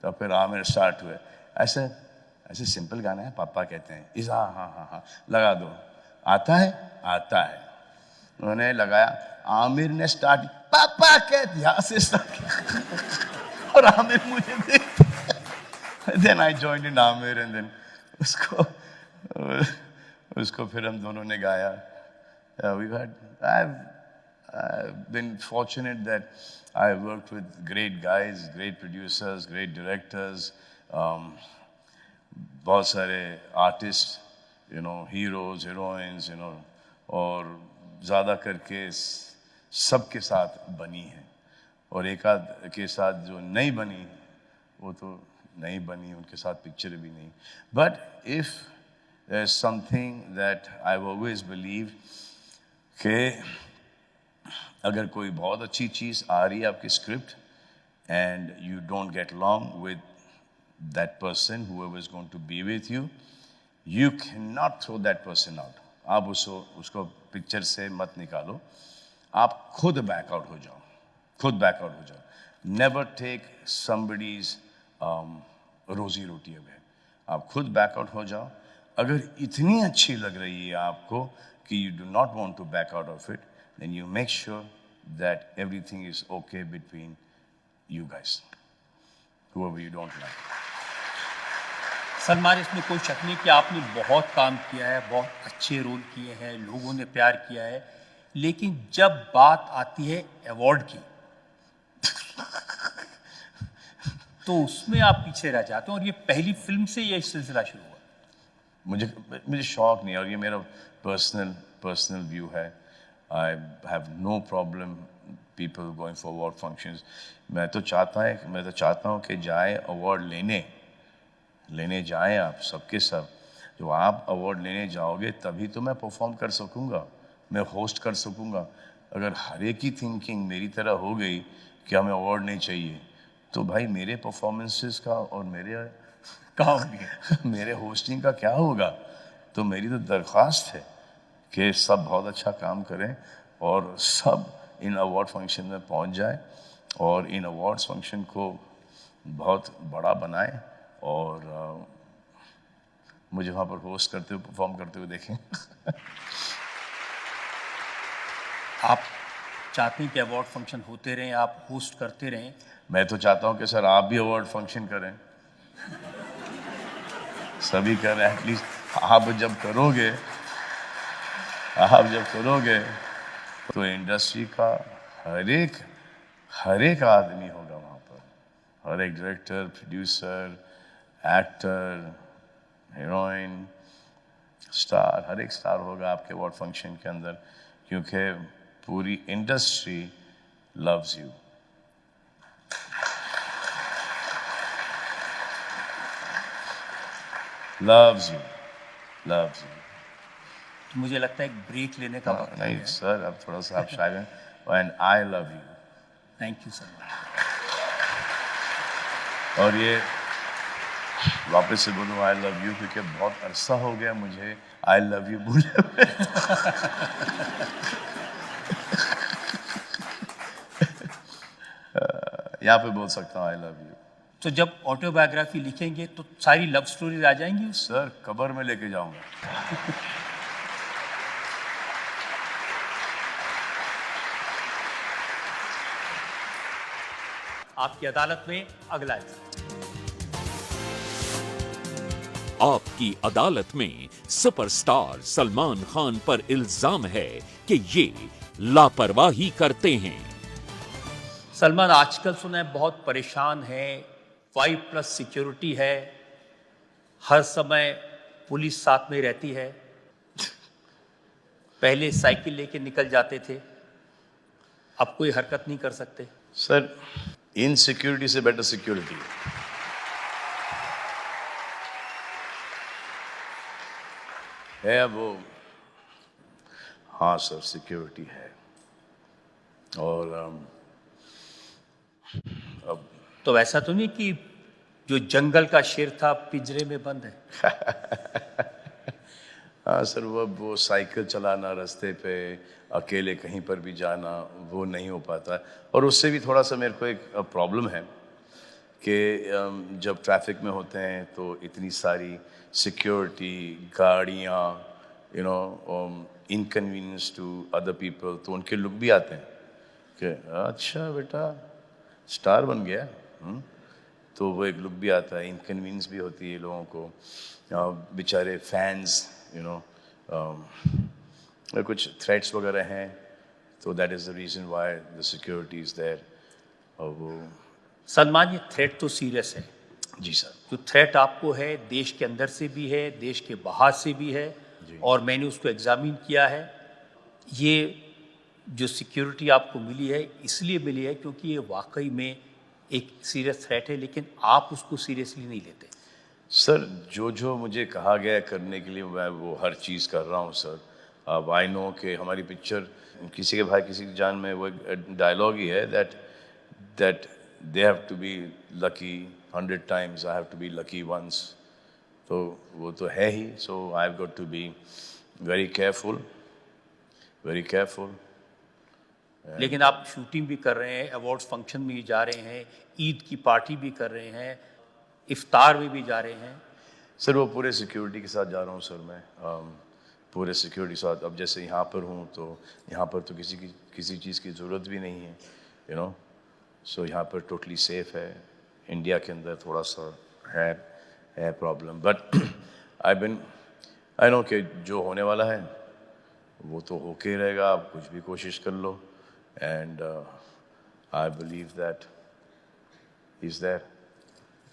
तो फिर आमिर स्टार्ट हुए, ऐसे ऐसे सिंपल गाना है, पापा कहते हैं इस हाँ लगा दो, आता है। उन्होंने लगाया, आमिर ने स्टार्ट पापा कहते यहाँ से स्टार्ट किया और आमिर मुझे देखते। Then I joined in Amir and then उसको फिर हम दोनों ने गाया। I've been fortunate that I worked with great guys, great producers, great directors, बहुत सारे artists, you know, heroes, heroines, you know, और ज़्यादा करके सबके साथ बनी है, और एक आध के साथ जो नहीं बनी वो तो नहीं बनी, उनके साथ पिक्चर भी नहीं। But if there is something that I always believe कि अगर कोई बहुत अच्छी चीज़ आ रही है आपकी script and you don't get along with that person whoever is going to be with you, you can not throw that person out. आप उसको पिक्चर से मत निकालो, आप खुद बैकआउट हो जाओ, खुद बैकआउट हो जाओ। नेवर टेक समबडीज रोजी रोटी अवे, आप खुद बैकआउट हो जाओ। अगर इतनी अच्छी लग रही है आपको कि you do not want to back out of it, then you make sure that everything is okay between you guys, whoever you don't like. Salman, इसमें कोई शक नहीं कि आपने बहुत काम किया है, बहुत अच्छे रोल किए हैं, लोगों ने प्यार किया है, लेकिन जब बात आती है अवार्ड की तो उसमें आप पीछे रह जाते हो, और ये पहली फिल्म से ये सिलसिला शुरू हुआ। मुझे शौक नहीं है, और ये मेरा पर्सनल व्यू है। I have no problem people going for award functions. मैं तो चाहता हूँ कि जाए अवार्ड लेने जाएं आप सबके सब। जो आप अवार्ड लेने जाओगे तभी तो मैं परफॉर्म कर सकूँगा, मैं होस्ट कर सकूँगा। अगर हर एक की थिंकिंग मेरी तरह हो गई कि हमें अवार्ड नहीं चाहिए, तो भाई मेरे परफॉर्मेंसेस का और मेरे होस्टिंग का क्या होगा। तो मेरी तो दरख्वास्त है कि सब बहुत अच्छा काम करें और सब इन अवार्ड फंक्शन में पहुंच जाए और इन अवार्ड्स फंक्शन को बहुत बड़ा बनाएं और मुझे वहाँ पर होस्ट करते हुए परफॉर्म करते हुए देखें। आप चाहते हैं कि अवार्ड फंक्शन होते रहें, आप होस्ट करते रहें। मैं तो चाहता हूँ कि सर आप भी अवार्ड फंक्शन करें, सभी करें। एटलीस्ट आप जब करोगे तो इंडस्ट्री का हर एक आदमी होगा वहाँ पर, हर एक director, producer, actor, heroine, star, हर एक स्टार होगा आपके अवार्ड फंक्शन के अंदर, क्योंकि पूरी industry loves you. loves you। मुझे लगता है एक ब्रेक लेने का वक्त नहीं सर, अब थोड़ा सा आप शायद, and I love you. Thank you sir. और ये वापस से बोलूँ आई लव यू, क्योंकि बहुत अरसा हो गया मुझे आई लव यू बोले हुए। यहाँ पे बोल सकता हूँ आई लव यू। तो जब ऑटोबायोग्राफी लिखेंगे तो सारी लव स्टोरीज आ जाएंगी उसमें? सर कब्र में लेके जाऊंगा। आपकी अदालत में अगला एपिसोड। आपकी अदालत में सुपरस्टार सलमान खान पर इल्जाम है कि ये लापरवाही करते हैं। सलमान आजकल सुना है बहुत परेशान है, 5+ सिक्योरिटी है, हर समय पुलिस साथ में रहती है। पहले साइकिल लेके निकल जाते थे, अब कोई हरकत नहीं कर सकते। सर इनसिक्योरिटी से बेटर सिक्योरिटी है वो। हाँ सर सिक्योरिटी है। और अब तो ऐसा तो नहीं कि जो जंगल का शेर था पिंजरे में बंद है? हाँ सर वो साइकिल चलाना रास्ते पे अकेले कहीं पर भी जाना वो नहीं हो पाता। और उससे भी थोड़ा सा मेरे को एक प्रॉब्लम है कि जब ट्रैफिक में होते हैं तो इतनी सारी सिक्योरिटी गाड़ियाँ you know inconvenience to other people, तो उनके लुक भी आते हैं कि अच्छा बेटा स्टार बन गया। तो वो एक लुक भी आता है, इनकन्वीनियंस भी होती है लोगों को, बेचारे फैंस यू नो कुछ थ्रेट्स वगैरह हैं, तो that is the reason why the security is there. और वो सलमान, ये थ्रेट तो सीरियस है। जी सर। जो थ्रेट आपको है देश के अंदर से भी है, देश के बाहर से भी है, और मैंने उसको एग्जामिन किया है। ये जो सिक्योरिटी आपको मिली है इसलिए मिली है क्योंकि ये वाकई में एक सीरियस थ्रेट है, लेकिन आप उसको सीरियसली नहीं लेते। सर जो मुझे कहा गया है करने के लिए मैं वो हर चीज़ कर रहा हूँ सर। अब आई नो कि हमारी पिक्चर किसी के भाई किसी की जान में वो एक डायलॉग ही है that they have to be lucky 100 times, I have to be lucky once. तो वो तो है ही। So I have got to be very careful. लेकिन आप शूटिंग भी कर रहे हैं, अवार्ड्स फंक्शन में भी जा रहे हैं, ईद की पार्टी भी कर रहे हैं, इफ्तार में भी जा रहे हैं। सर वो पूरे सिक्योरिटी के साथ जा रहा हूँ सर मैं, पूरे सिक्योरिटी के साथ। अब जैसे यहाँ पर हूँ तो यहाँ पर तो किसी चीज़ की ज़रूरत भी नहीं है यू नो। सो यहाँ पर टोटली सेफ है। इंडिया के अंदर थोड़ा सा है प्रॉब्लम, बट आई नो कि जो होने वाला है वो तो होके रहेगा। आप कुछ भी कोशिश कर लो, and I believe that he is there.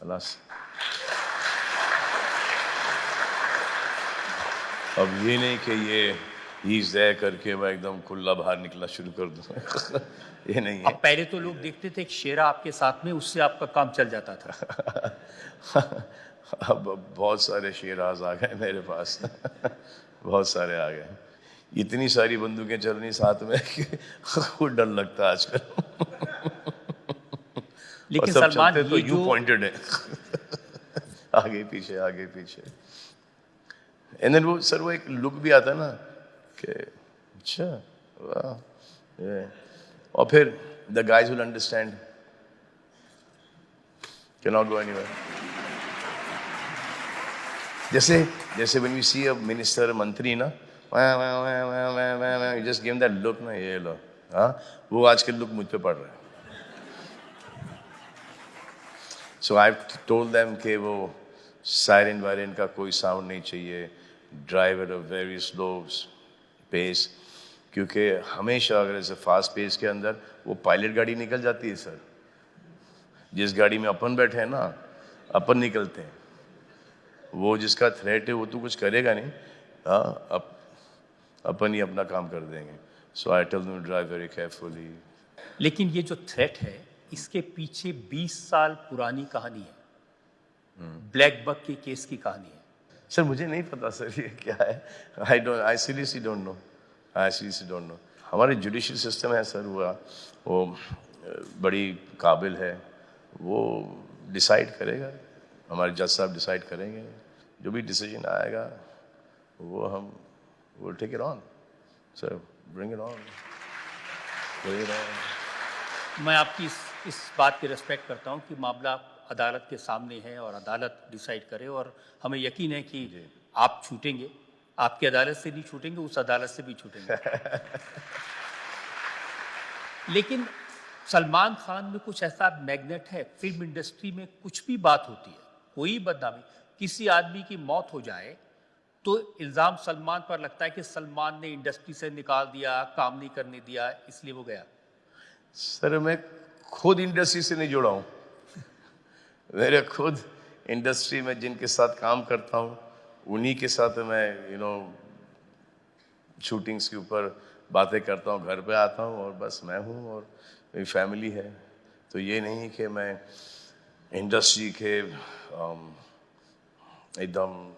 Allah. अब ये नहीं कि ये ही इज़ देयर करके मैं एकदम खुला बाहर निकलना शुरू कर दूँ। ये नहीं है। अब पहले तो लोग देखते थे एक शेरा आपके साथ में, उससे आपका काम चल जाता था। अब बहुत सारे शेराज आ गए मेरे पास। बहुत सारे आ गए। इतनी सारी बंदूकें चल रही साथ में कि खुद डर लगता है आजकल। लेकिन सब सलमान चलते तो ये यू जो पॉइंटेड है। आगे पीछे। एंड देन वो सर वो एक लुक भी आता है ना कि अच्छा वाह ये। और फिर the guys will understand can not go anywhere. जैसे when you see a minister मंत्री ना जस्ट गिव दैट लुक ना, ये लो। हाँ वो आजकल लुक मुझ पे पड़ रहा है। सो आई टोल्ड देम कि वो सायरन वायरन का कोई साउंड नहीं चाहिए, drive at a very slow pace, क्योंकि हमेशा अगर ऐसे फास्ट पेस के अंदर वो पायलट गाड़ी निकल जाती है सर। जिस गाड़ी में अपन बैठे हैं ना, अपन निकलते हैं। वो जिसका थ्रेट है वो तो कुछ करेगा नहीं, हाँ अपन ही अपना काम कर देंगे। So I tell them drive very carefully. लेकिन ये जो थ्रेट है इसके पीछे 20 साल पुरानी कहानी है, ब्लैक बक के केस की कहानी है। सर मुझे नहीं पता सर ये क्या है। I seriously don't know. हमारे जुडिशियल सिस्टम है सर, वो बड़ी काबिल है, वो डिसाइड करेगा। हमारे जज साहब डिसाइड करेंगे, जो भी डिसीजन आएगा वो take it on sir, bring it on. मैं मैं आपकी इस बात की रिस्पेक्ट करता हूं कि मामला अदालत के सामने है और अदालत डिसाइड करे, और हमें यकीन है कि आप छूटेंगे, आपकी अदालत से नहीं छूटेंगे, उस अदालत से भी छूटेंगे। लेकिन सलमान खान में कुछ ऐसा मैग्नेट है, फिल्म इंडस्ट्री में कुछ भी बात होती है, कोई बदनामी, किसी आदमी की मौत हो जाए तो इल्ज़ाम सलमान पर लगता है कि सलमान ने इंडस्ट्री से निकाल दिया, काम नहीं करने दिया, इसलिए वो गया। सर मैं खुद इंडस्ट्री से नहीं जुड़ा हूँ। मेरे खुद इंडस्ट्री में जिनके साथ काम करता हूँ उन्हीं के साथ मैं शूटिंग्स के ऊपर बातें करता हूँ, घर पे आता हूँ और बस मैं हूँ और मेरी फैमिली है। तो ये नहीं कि मैं इंडस्ट्री के एकदम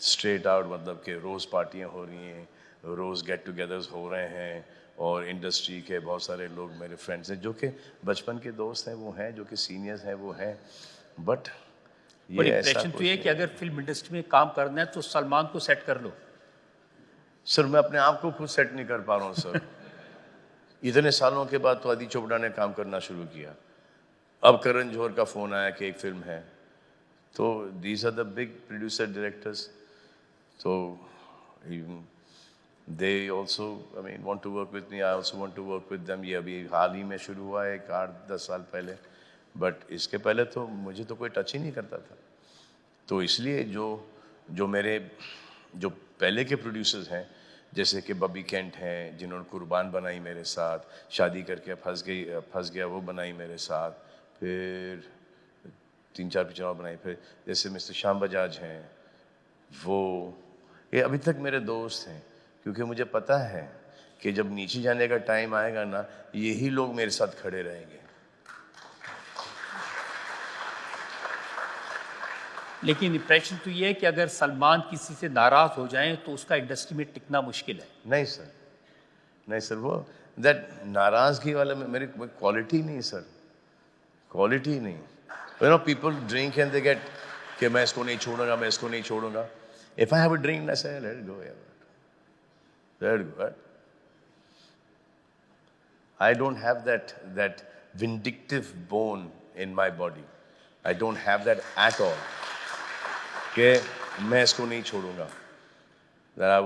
स्ट्रेट आउट, मतलब कि रोज़ पार्टियाँ हो रही हैं, रोज़ गेट टुगेदर्स हो रहे हैं और इंडस्ट्री के बहुत सारे लोग मेरे फ्रेंड्स हैं जो कि बचपन के दोस्त हैं, वो हैं, जो कि सीनियर्स हैं, वो हैं। बट बड़ी ये ऐसा प्रेशर तो ये है कि अगर फिल्म इंडस्ट्री में काम करना है तो सलमान को सेट कर लो। सर मैं अपने आप को खुद सेट नहीं कर पा रहा हूँ सर। इतने सालों के बाद तो आदि चोपड़ा ने काम करना शुरू किया, अब करण जौहर का फ़ोन आया कि एक फिल्म है, तो these are the big producer directors, तो they also I mean want to work with me, I also want to work with them. ये अभी हाल ही में शुरू हुआ है, 8-10 साल पहले, बट इसके पहले तो मुझे तो कोई टच ही नहीं करता था। तो इसलिए जो मेरे जो पहले के प्रोड्यूसर्स हैं, जैसे कि बॉबी केंट हैं जिन्होंने कुर्बान बनाई मेरे साथ, शादी करके फंस गया वो बनाई मेरे साथ, फिर 3-4 पिक्चर और बनाई, फिर जैसे मिस्टर श्याम बजाज हैं, वो ये अभी तक मेरे दोस्त हैं, क्योंकि मुझे पता है कि जब नीचे जाने का टाइम आएगा ना, यही लोग मेरे साथ खड़े रहेंगे। लेकिन इंप्रेशन तो ये है कि अगर सलमान किसी से नाराज हो जाएं तो उसका इंडस्ट्री में टिकना मुश्किल है। नहीं सर, नहीं सर, वो दैट नाराजगी वाला मेरी क्वालिटी नहीं सर, क्वालिटी नहीं। You know people drink and they get कि मैं इसको नहीं छोड़ूंगा, मैं इसको नहीं छोड़ूंगा। If I have a drink I से लेट इट गो यार, let it go. I don't have that vindictive bone in my body, I don't have that at all कि मैं इसको नहीं छोड़ूंगा। That I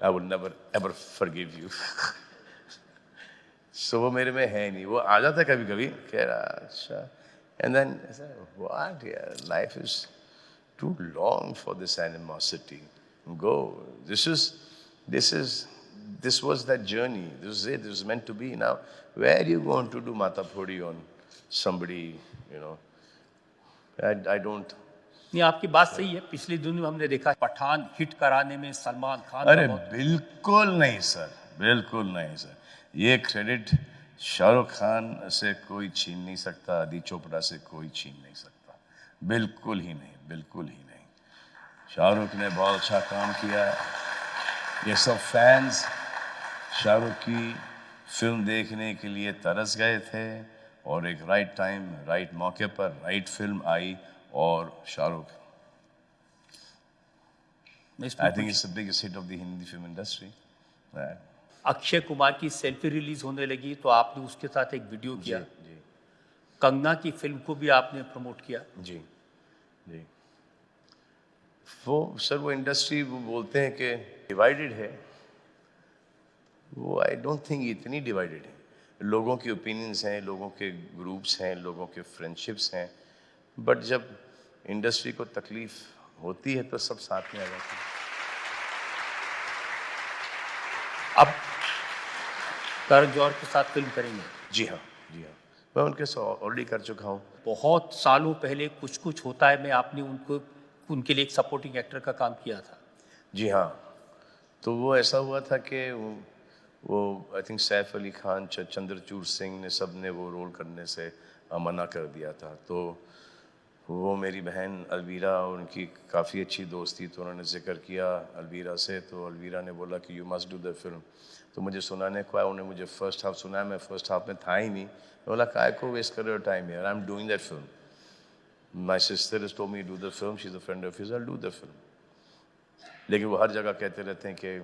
will never ever forgive you. So वो मेरे में है नहीं, वो आ जाता है कभी कभी, कह रहा अच्छा, and then I said, what यार, life is too long for this animosity. Go. This was that journey. This is it. This is meant to be. Now, where are you going to do mata phodi on somebody? You know, I don't. नहीं, आपकी बात सही है। पिछले दिनों में हमने देखा पठान हिट कराने में सलमान खान अरे बिल्कुल नहीं सर, बिल्कुल नहीं सर, ये क्रेडिट शाहरुख खान से कोई छीन नहीं सकता, आदि चोपड़ा से कोई छीन नहीं सकता, बिल्कुल ही नहीं, बिल्कुल ही नहीं। शाहरुख ने बहुत अच्छा काम किया। ये सब फैंस शाहरुख की फिल्म देखने के लिए तरस गए थे और एक राइट टाइम, राइट मौके पर राइट फिल्म आई और Shahrukh, I think it's the biggest hit of the Hindi film industry. Akshay Kumar की सेल्फी रिलीज होने लगी तो आपने उसके साथ एक वीडियो किया। जी कंगना की फिल्म को भी आपने प्रमोट किया। जी जी। वो सर वो इंडस्ट्री वो बोलते हैं कि डिवाइडेड है, वो आई डोंट थिंक इतनी डिवाइडेड है। लोगों के ओपिनियंस हैं, लोगों के ग्रुप्स हैं, लोगों के फ्रेंडशिप्स हैं, बट जब इंडस्ट्री को तकलीफ होती है तो सब साथ में आ जाते हैं। अब करण जौहर के साथ फिल्म करेंगे? जी हाँ, जी हाँ, मैं उनके साथ ऑलरेडी कर चुका हूँ। बहुत सालों पहले कुछ कुछ होता है में आपने उनके लिए एक सपोर्टिंग एक्टर का काम किया था। जी हाँ, तो वो ऐसा हुआ था कि वो आई थिंक सैफ अली खान, चंद्रचूड़ सिंह ने सब ने वो रोल करने से मना कर दिया था। तो वो मेरी बहन अलवीरा और उनकी काफ़ी अच्छी दोस्ती, तो उन्होंने जिक्र किया अलवीरा से, तो अलवीरा ने बोला कि you must do the film. तो मुझे सुनाने को आया, उन्होंने मुझे फर्स्ट हाफ सुनाया, मैं फर्स्ट हाफ में था ही नहीं। मैं बोला काय को वेस्ट कर रहे हो टाइम यार, I am doing that film, my sister is told me do the film, she is a friend of his, I will do the film. लेकिन वो हर जगह कहते रहते हैं कि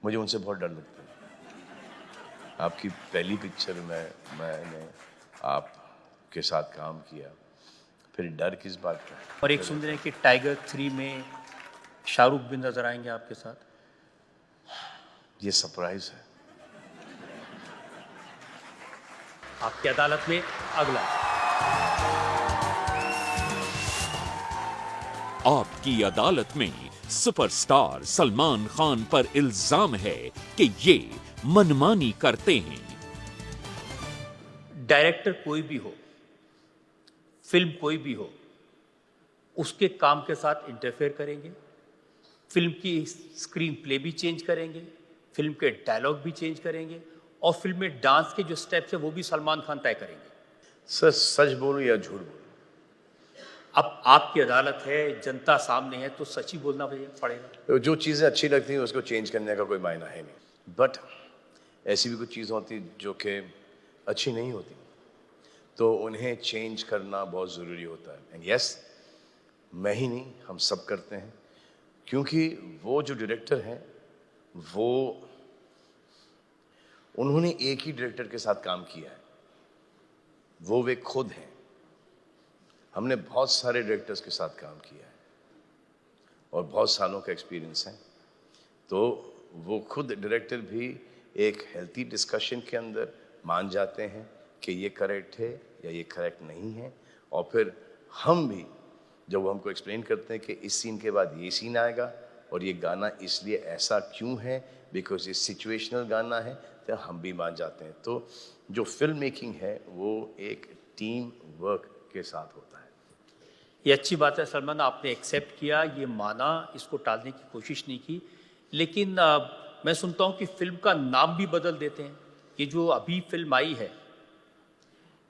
मुझे उनसे बहुत डर लगता है। आपकी पहली पिक्चर में मैंने आप के साथ काम किया, फिर डर किस बात का। और एक सुन रहे हैं कि टाइगर 3 में शाहरुख भी नजर आएंगे आपके साथ। ये सरप्राइज है। आपकी अदालत में अगला। आपकी अदालत में सुपरस्टार सलमान खान पर इल्जाम है कि ये मनमानी करते हैं। डायरेक्टर कोई भी हो, फिल्म कोई भी हो, उसके काम के साथ इंटरफेयर करेंगे, फिल्म की स्क्रीन प्ले भी चेंज करेंगे, फिल्म के डायलॉग भी चेंज करेंगे, और फिल्म में डांस के जो स्टेप्स है वो भी सलमान खान तय करेंगे। सर सच बोलूं या झूठ बोलूं? अब आपकी अदालत है, जनता सामने है, तो सच ही बोलना पड़ेगा। तो जो चीज़ें अच्छी लगती हैं उसको चेंज करने का कोई मायना है नहीं, बट ऐसी भी कुछ चीज़ होती जो कि अच्छी नहीं होती, तो उन्हें चेंज करना बहुत ज़रूरी होता है। एंड यस, मैं ही नहीं, हम सब करते हैं, क्योंकि वो जो डायरेक्टर हैं वो उन्होंने एक ही डायरेक्टर के साथ काम किया है, वो वे खुद हैं। हमने बहुत सारे डायरेक्टर्स के साथ काम किया है और बहुत सालों का एक्सपीरियंस है, तो वो खुद डायरेक्टर भी एक हेल्थी डिस्कशन के अंदर मान जाते हैं कि ये करेक्ट है या ये करेक्ट नहीं है, और फिर हम भी जब वो हमको एक्सप्लेन करते हैं कि इस सीन के बाद ये सीन आएगा और ये गाना इसलिए ऐसा क्यों है, बिकॉज ये सिचुएशनल गाना है, तो हम भी मान जाते हैं। तो जो फिल्म मेकिंग है वो एक टीम वर्क के साथ होता है। ये अच्छी बात है सलमान, आपने एक्सेप्ट किया, ये माना, इसको टालने की कोशिश नहीं की। लेकिन मैं सुनता हूँ कि फिल्म का नाम भी बदल देते हैं। ये जो अभी फिल्म आई है,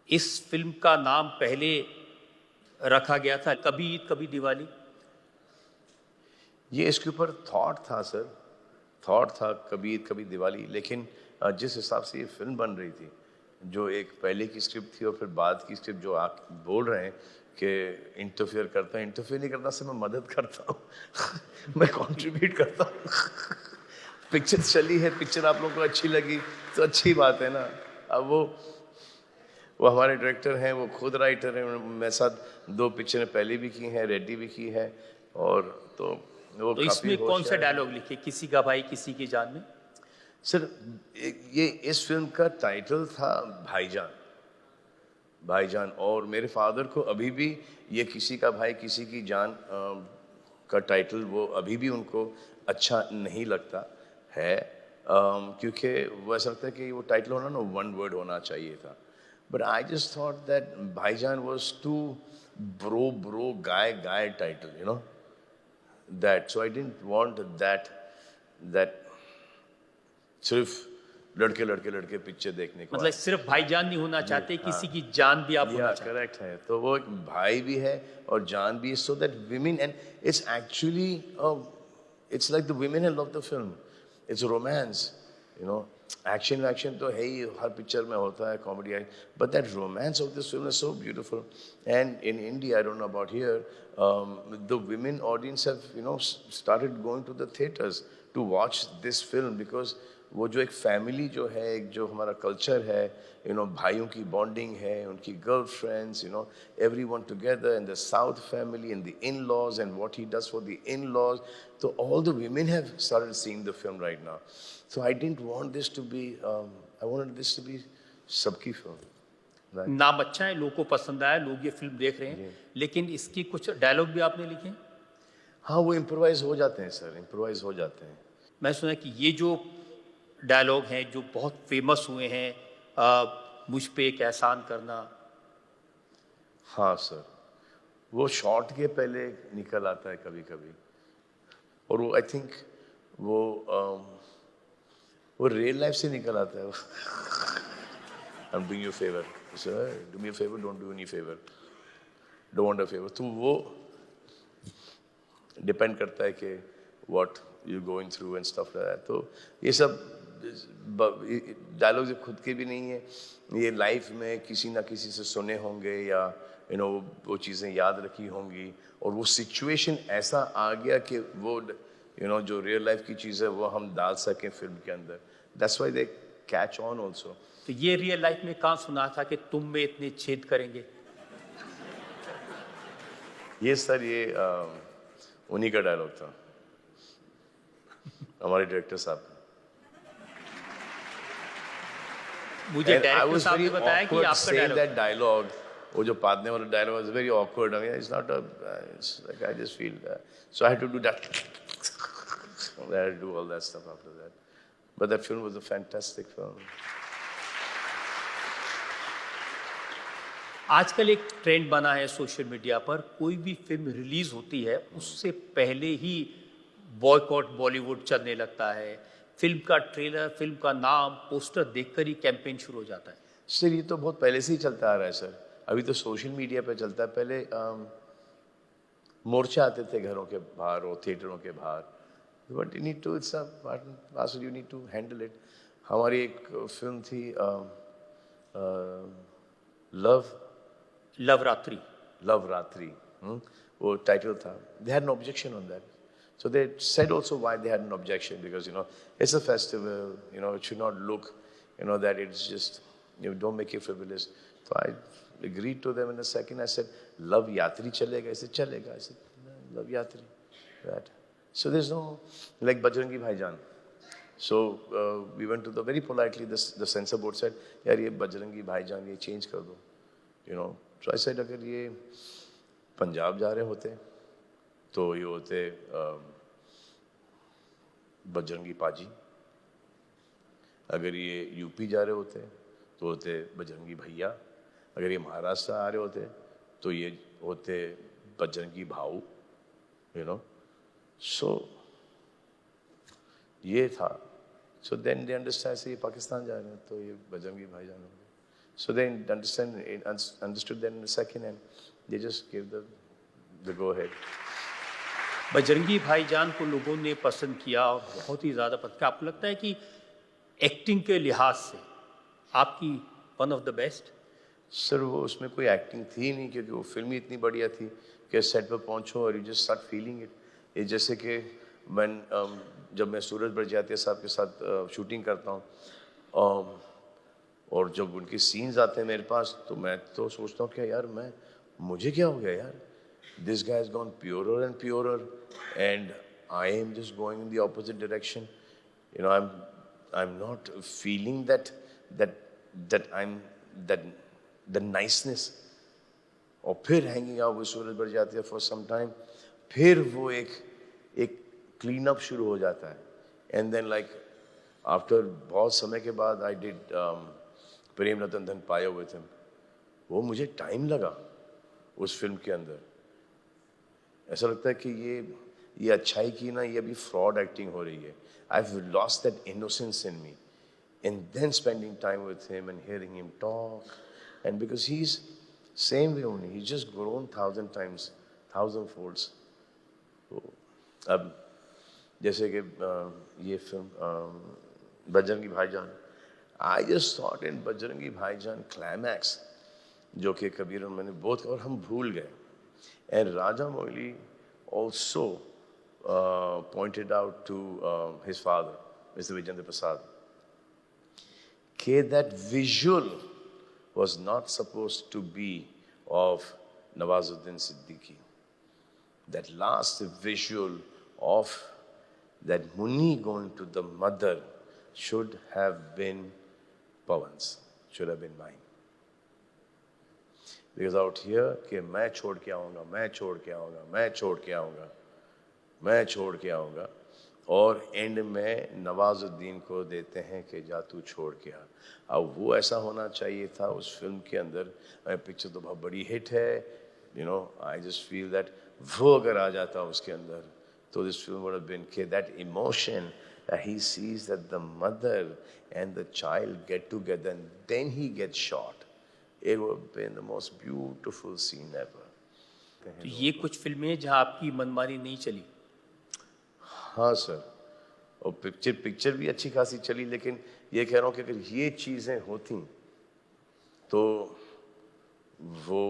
इस फिल्म का नाम पहले रखा गया था कभी ईद कभी दिवाली। ये इसके ऊपर थॉट था सर, थॉट था कभी ईद कभी दिवाली, लेकिन जिस हिसाब से ये फिल्म बन रही थी, जो एक पहले की स्क्रिप्ट थी और फिर बाद की स्क्रिप्ट, जो आप बोल रहे हैं कि इंटरफेयर करता है, इंटरफेयर नहीं करता से मैं मदद करता हूँ मैं कंट्रीब्यूट करता हूँ पिक्चर चली है, पिक्चर आप लोगों को अच्छी लगी तो अच्छी बात है ना। अब वो हमारे डायरेक्टर हैं, वो खुद राइटर हैं, मेरे साथ 2 पिक्चरें पहले भी की हैं, रेडी भी की है, और तो इसमें कौन सा डायलॉग लिखे, किसी का भाई किसी की जान में? सर ये इस फिल्म का टाइटल था भाईजान, भाईजान, और मेरे फादर को अभी भी ये किसी का भाई किसी की जान का टाइटल वो अभी भी उनको अच्छा नहीं लगता है, क्योंकि वो ऐसा लगता है कि वो टाइटल होना ना 1 वर्ड होना चाहिए था। But I just thought that Bhaijaan was too bro guy title, you know that, so I didn't want that सिर्फ लड़के पिक्चर देखने को, मतलब सिर्फ भाईजान नहीं होना चाहते, किसी की जान भी आप होना चाहते। करेक्ट है, तो वो एक भाई भी है और जान भी, so that women, and it's actually it's like the women love the film, it's romance, you know, action तो है ही, हर पिक्चर में होता है, कॉमेडी है, but that romance of this film is so beautiful. And in India, I don't know about here, the women audience have, you know, started going to the theatres to watch this film, because वो जो एक family जो है, एक जो हमारा culture है, you no, भाइयों की बॉन्डिंग है, उनकी girlfriends, you know, everyone together, and the south family and the in-laws and what he does for the in-laws, तो all the women have started seeing the film right now. So I didn't want this to be, I wanted this to be सबकी film. Right? नाम अच्छा है, लोगों को पसंद आया, लोग ये फिल्म देख रहे हैं, लेकिन इसकी कुछ डायलॉग भी आपने लिखे हैं? हाँ, वो इम्प्रोवाइज हो जाते हैं सर, इम्प्रोवाइज हो जाते हैं। मैं सुना कि ये जो डायलॉग हैं जो बहुत फेमस हुए हैं, मुझ पे एक एहसान करना, हाँ सर, वो शॉर्ट के पहले निकल आता है कभी कभी, और वो आई थिंक वो रियल लाइफ से निकल आता है I'm doing you a favor, sir, do me a favor, don't do any favor, don't want a favor, तो वो डिपेंड करता है कि what you're going through and stuff like that। तो ये सब डायलॉग खुद के भी नहीं है, ये लाइफ में किसी ना किसी से सुने होंगे या यू नो वो चीज़ें याद रखी होंगी, और वो सिचुएशन ऐसा आ गया कि वो यू नो जो रियल लाइफ की चीज़ है वो हम डाल सकें फिल्म के अंदर, that's why they catch on also. तो ये रियल लाइफ में कहाँ सुना था कि तुम में इतने छेद करेंगे? ये सर ये उन्हीं का डायलॉग था, हमारे डायरेक्टर साहब का। मुझे And I डायरेक्टर was साहब ने very बताया कि awkward आपका saying डायलॉग that dialogue. वो जो पादने वाला dialogue was very awkward. I mean, it's not a. It's like I just feel. So I had to do that. I had to do all that stuff after that. But that film was a fantastic film. आजकल एक trend बना है social media पर, कोई भी film release होती है उससे पहले ही बॉयकॉट बॉलीवुड चलने लगता है। फिल्म का ट्रेलर, फिल्म का नाम, पोस्टर देखकर ही कैंपेन शुरू हो जाता है। सर ये तो बहुत पहले से ही चलता आ रहा है सर, अभी तो सोशल मीडिया पे चलता है। पहले मोर्चे आते थे घरों के बाहर और थिएटरों के बाहर, but you need to it's you need to handle it. हमारी एक फिल्म थी लव रात्रि, वो टाइटल था। They had an objection on that, so they said also why they had an objection, because you know it's a festival, you know it should not look, you know, that it's just, you don't make it frivolous. So I agreed to them in a second. I said love yatri chalega? I said chalega. I said no, love yatri, that. So there's no like Bajrangi Bhaijaan. So we went to the very politely, the censor board said yaar ye Bajrangi Bhaijaan ye change kar do, you know. So I said agar ye Punjab जा रहे होते तो ये होते बजरंगी पाजी, अगर ये UP जा रहे होते तो होते बजरंगी भैया, अगर ये महाराष्ट्र आ रहे होते तो ये होते बजरंगी भाऊ, यू नो। सो ये था। सो देन दे अंडरस्टैंड से ये पाकिस्तान जा रहे हैं तो ये बजरंगी भाईजान हो गए। So they understood then in second and they just give the go ahead. Bajrangi Bhaijaan को लोगों ने पसंद किया और बहुत ही ज़्यादा पसंद किया। आपको लगता है कि एक्टिंग के लिहाज से आपकी one of the best? Sir वो उसमें कोई एक्टिंग थी नहीं, क्योंकि वो फिल्म ही इतनी बढ़िया थी कि सेट पर पहुंचो और you just start feeling it. ये जैसे कि जब मैं सूरज बड़जात्या साहब के साथ शूटिंग करता हूँ और जब उनके सीन्स आते हैं मेरे पास तो मैं तो सोचता हूँ कि यार मुझे क्या हो गया यार, this guy has gone purer and purer and I am just going in the opposite direction. You know, I'm not feeling that I'm the niceness. और फिर hanging out with Suraj Barjatya for some time, फिर वो एक clean up शुरू हो जाता है। And then like after बहुत समय के बाद I did प्रेम रतन धन पाया with him। वो मुझे टाइम लगा उस फिल्म के अंदर। ऐसा लगता है कि ये अच्छाई की ना, ये अभी फ्रॉड एक्टिंग हो रही है। I've lost that innocence in me, and then spending time with him and hearing him talk, and because he's same way only, he's just grown 1,000 times, 1,000 folds. तो अब जैसे कि ये फिल्म बजरंगी भाईजान, I just thought in Bajrangi भाईजान climax जो कि कबीर मैंने बहुत और हम भूल गए। And Rajamouli also pointed out to his father, Mr. Vijayendra Prasad, that visual was not supposed to be of Nawazuddin Siddiqui. That last visual of that Muni going to the mother should have been Pawan's, should have been mine. Because out here कि मैं छोड़ के आऊँगा, मैं छोड़ के आऊँगा, मैं छोड़ के आऊँगा, मैं छोड़ के आऊँगा, और एंड में नवाजुद्दीन को देते हैं कि जा तू छोड़ के आ। अब वो ऐसा होना चाहिए था उस फिल्म के अंदर। पिक्चर तो बहुत बड़ी हिट है, you know, I just feel that वो अगर आ जाता उसके अंदर तो this film would have been कि that emotion that he sees that the mother and the child get together and then he gets shot. It would have been the most beautiful scene ever. तो ये कुछ फिल्में जहां आपकी मनमानी नहीं चली? हाँ सर, और पिक्चर भी अच्छी खासी चली, लेकिन ये कह रहा हूँ कि अगर ये चीज़ें होती तो वो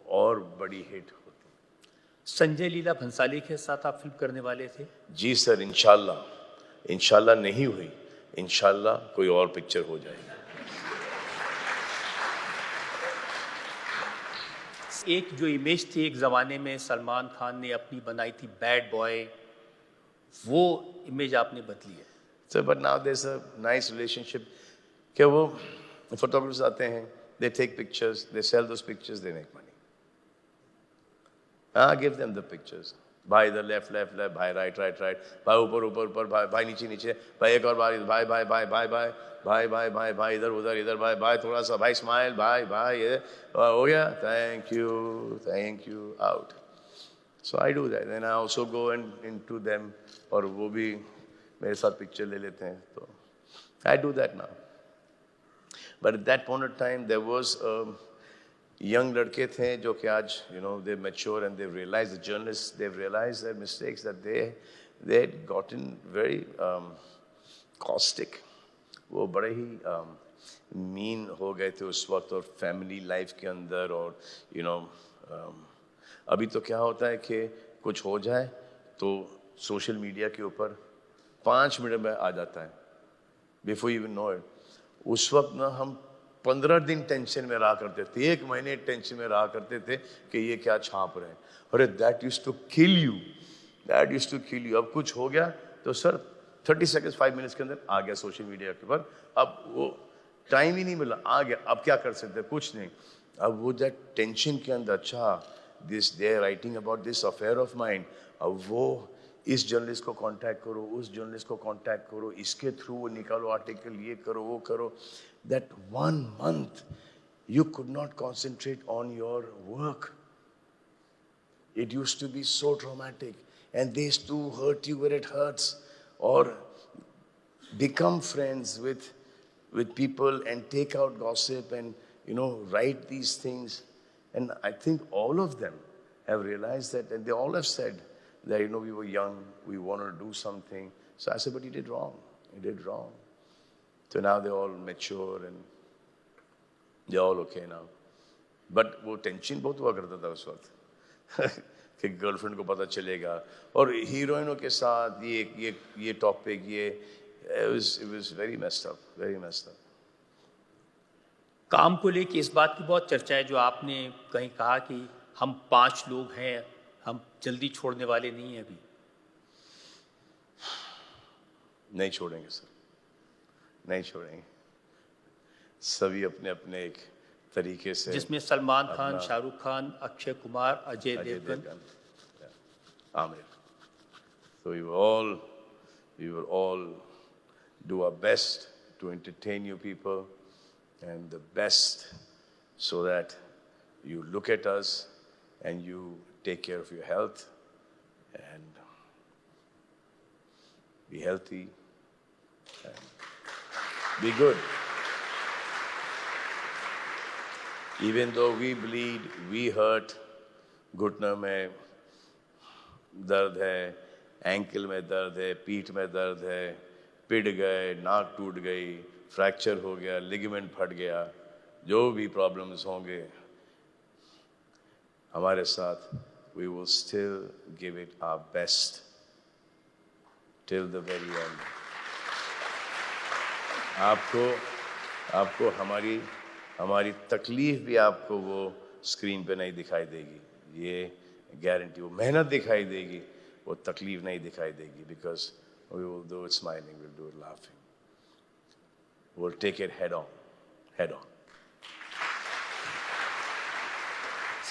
और बड़ी हिट होती। संजय लीला भंसाली के साथ आप फिल्म करने वाले थे? जी सर, इंशाल्लाह नहीं हुई, इंशाल्लाह कोई और पिक्चर हो जाएगी। एक जो इमेज थी एक ज़माने में सलमान खान ने अपनी बनाई थी बैड बॉय, वो इमेज आपने बदली है। So, but now there's a nice relationship. क्या वो photographers आते हैं, they take pictures, they sell those pictures, they make money. Give them the pictures. भाई इधर लेफ्ट लेफ्ट लेफ्ट, भाई राइट राइट राइट, भाई ऊपर ऊपर ऊपर, भाई नीचे नीचे, भाई एक और बार, भाई भाई भाई भाई भाई भाई भाई भाई भाई इधर उधर इधर, भाई भाई थोड़ा सा, भाई स्माइल, भाई भाई ये हो गया, thank you out. So I do that, and I also go into them, और वो भी मेरे साथ पिक्चर ले लेते हैं, तो I do that now. But at that point of time, there was young लड़के थे जो कि आज, they mature and they realize, the journalists, they've realized their mistakes, that they had gotten very caustic. वो बड़े ही mean हो गए थे उस वक्त, और family life के अंदर, और अभी तो क्या होता है कि कुछ हो जाए तो सोशल मीडिया के ऊपर 5 मिनट में आ जाता है, बिफोर यू नो इट. उस वक्त ना हम 15 दिन टेंशन में रहा करते थे, 1 महीने टेंशन में रहा करते थे कि ये क्या छाप रहे हैं. अरे that used to kill you, अब कुछ हो गया तो सर 30 सेकंड्स 5 मिनट्स के अंदर आ गया सोशल मीडिया के ऊपर. अब वो टाइम ही नहीं मिला, आ गया, अब क्या कर सकते, कुछ नहीं. अब वो दैट टेंशन के अंदर, अच्छा this they writing about this affair of mind, अब वो इस जर्नलिस्ट को कांटेक्ट करो, उस जर्नलिस्ट को कांटेक्ट करो, इसके थ्रू वो निकालो आर्टिकल, ये करो वो करो. That 1 month you could not concentrate on your work. It used to be so traumatic, and they used to hurt you where it hurts, or become friends with people and take out gossip and write these things. And I think all of them have realized that, and they all have said that we were young, we wanted to do something. So I said, but he did wrong. So now they're all mature and they're all okay now. But वो tension बहुत हुआ करता था उस वक्त कि girlfriend को पता चलेगा, और हीरोइनों के साथ ये topic, it was very messed up. काम को लेके इस बात की बहुत चर्चा है, जो आपने कहीं कहा कि हम 5 लोग हैं, हम जल्दी छोड़ने वाले नहीं हैं. अभी नहीं छोड़ेंगे सर, नहीं छोड़ेंगे. सभी अपने अपने एक तरीके से, जिसमें Salman Khan, Shahrukh Khan, Akshay Kumar, Ajay Devgan, Aamir. So we will all do our best to entertain you people, and the best so that you look at us and you take care of your health and be healthy and be good. Even though we bleed, we hurt, घुटने में दर्द है, ankle में दर्द है, पीठ में दर्द है, पिट गए, नाक टूट गई, फ्रैक्चर हो गया, लिगामेंट फट गया, जो भी प्रॉब्लम्स होंगे हमारे साथ, we will still give it our best till the very end. आपको हमारी तकलीफ भी आपको वो स्क्रीन पे नहीं दिखाई देगी, ये गारंटी. वो मेहनत दिखाई देगी, वो तकलीफ नहीं दिखाई देगी, because we will do it smiling, we'll do it laughing, we'll take it head on.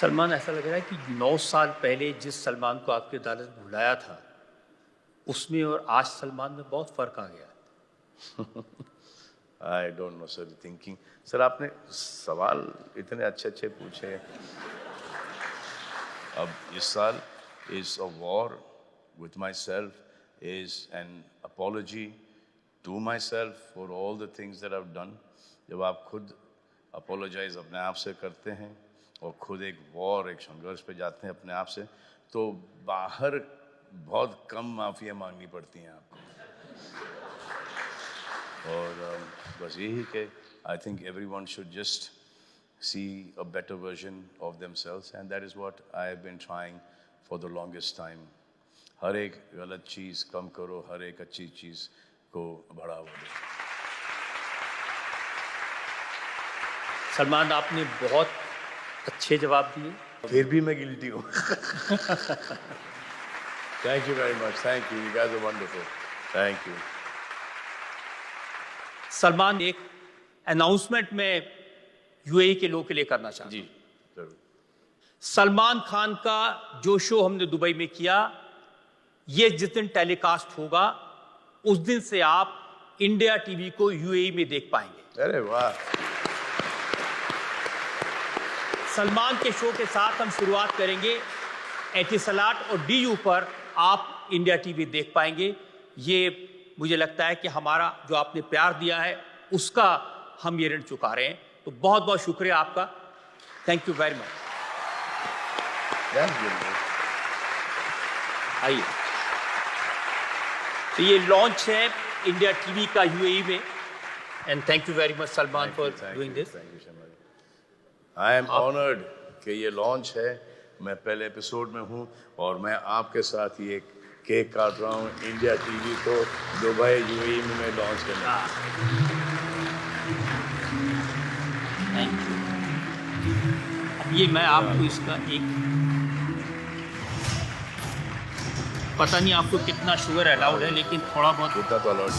Salman, ऐसा लग रहा है कि 9 साल पहले जिस सलमान को आपकी अदालत में बुलाया था, उसमें और आज सलमान में बहुत फर्क आ गया. I don't know, sir. Thinking, sir आपने सवाल इतने अच्छे पूछे. अब इस साल is a war with myself, is an apology to myself for all the things that I've done. जब आप खुद apologize अपने आप से करते हैं और खुद एक war, एक संघर्ष पे जाते हैं अपने आप से, तो बाहर बहुत कम माफिया मांगनी पड़ती हैं आपको. और बस यही कि I think everyone should just see a better version of themselves, and that is what I have been trying for the longest time. हर एक गलत चीज़ कम करो, हर एक अच्छी चीज़ को बढ़ावा दें। सलमान, आपने बहुत अच्छे जवाब दिए। फिर भी मैं गिल्टी हूँ। Thank you very much, thank you, you guys are wonderful, thank you. Salman, एक अनाउंसमेंट में यूएई के लोगों के लिए करना चाहता हूं। जी जरूर। सलमान खान का जो शो हमने दुबई में किया, ये जिस दिन टेलीकास्ट होगा उस दिन से आप इंडिया टीवी को यूएई में देख पाएंगे। अरे वाह। सलमान के शो के साथ हम शुरुआत करेंगे। एटिसलाट और डीयू पर आप इंडिया टीवी देख पाएंगे। ये मुझे लगता है कि हमारा जो आपने प्यार दिया है उसका हम ये ऋण चुका रहे हैं। तो बहुत बहुत शुक्रिया आपका। Thank you very much. आइए, तो ये लॉन्च है इंडिया टीवी का यूएई में। And thank you very much Salman for doing this. I am honoured कि ये लॉन्च है, मैं पहले एपिसोड में हूँ और मैं आपके साथ ही एक केक काट रहा हूँ इंडिया टीवी को दुबई यूएई में मैं लॉन्च करना। Thank you. अब ये मैं आपको इसका एक, पता नहीं आपको कितना शुगर अलाउड है, लेकिन थोड़ा बहुत उतना तो allowed.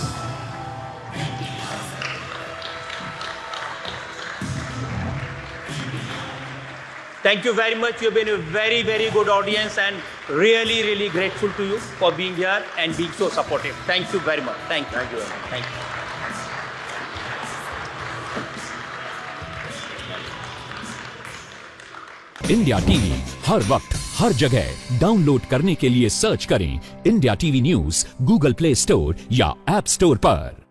Thank you very much. You've been a very, very good audience and really, really grateful to you for being here and being so supportive. Thank you very much. Thank you. Thank you very much. Thank you. India TV हर वक्त हर जगह download करने के लिए search करें India TV news Google play store या app store पर।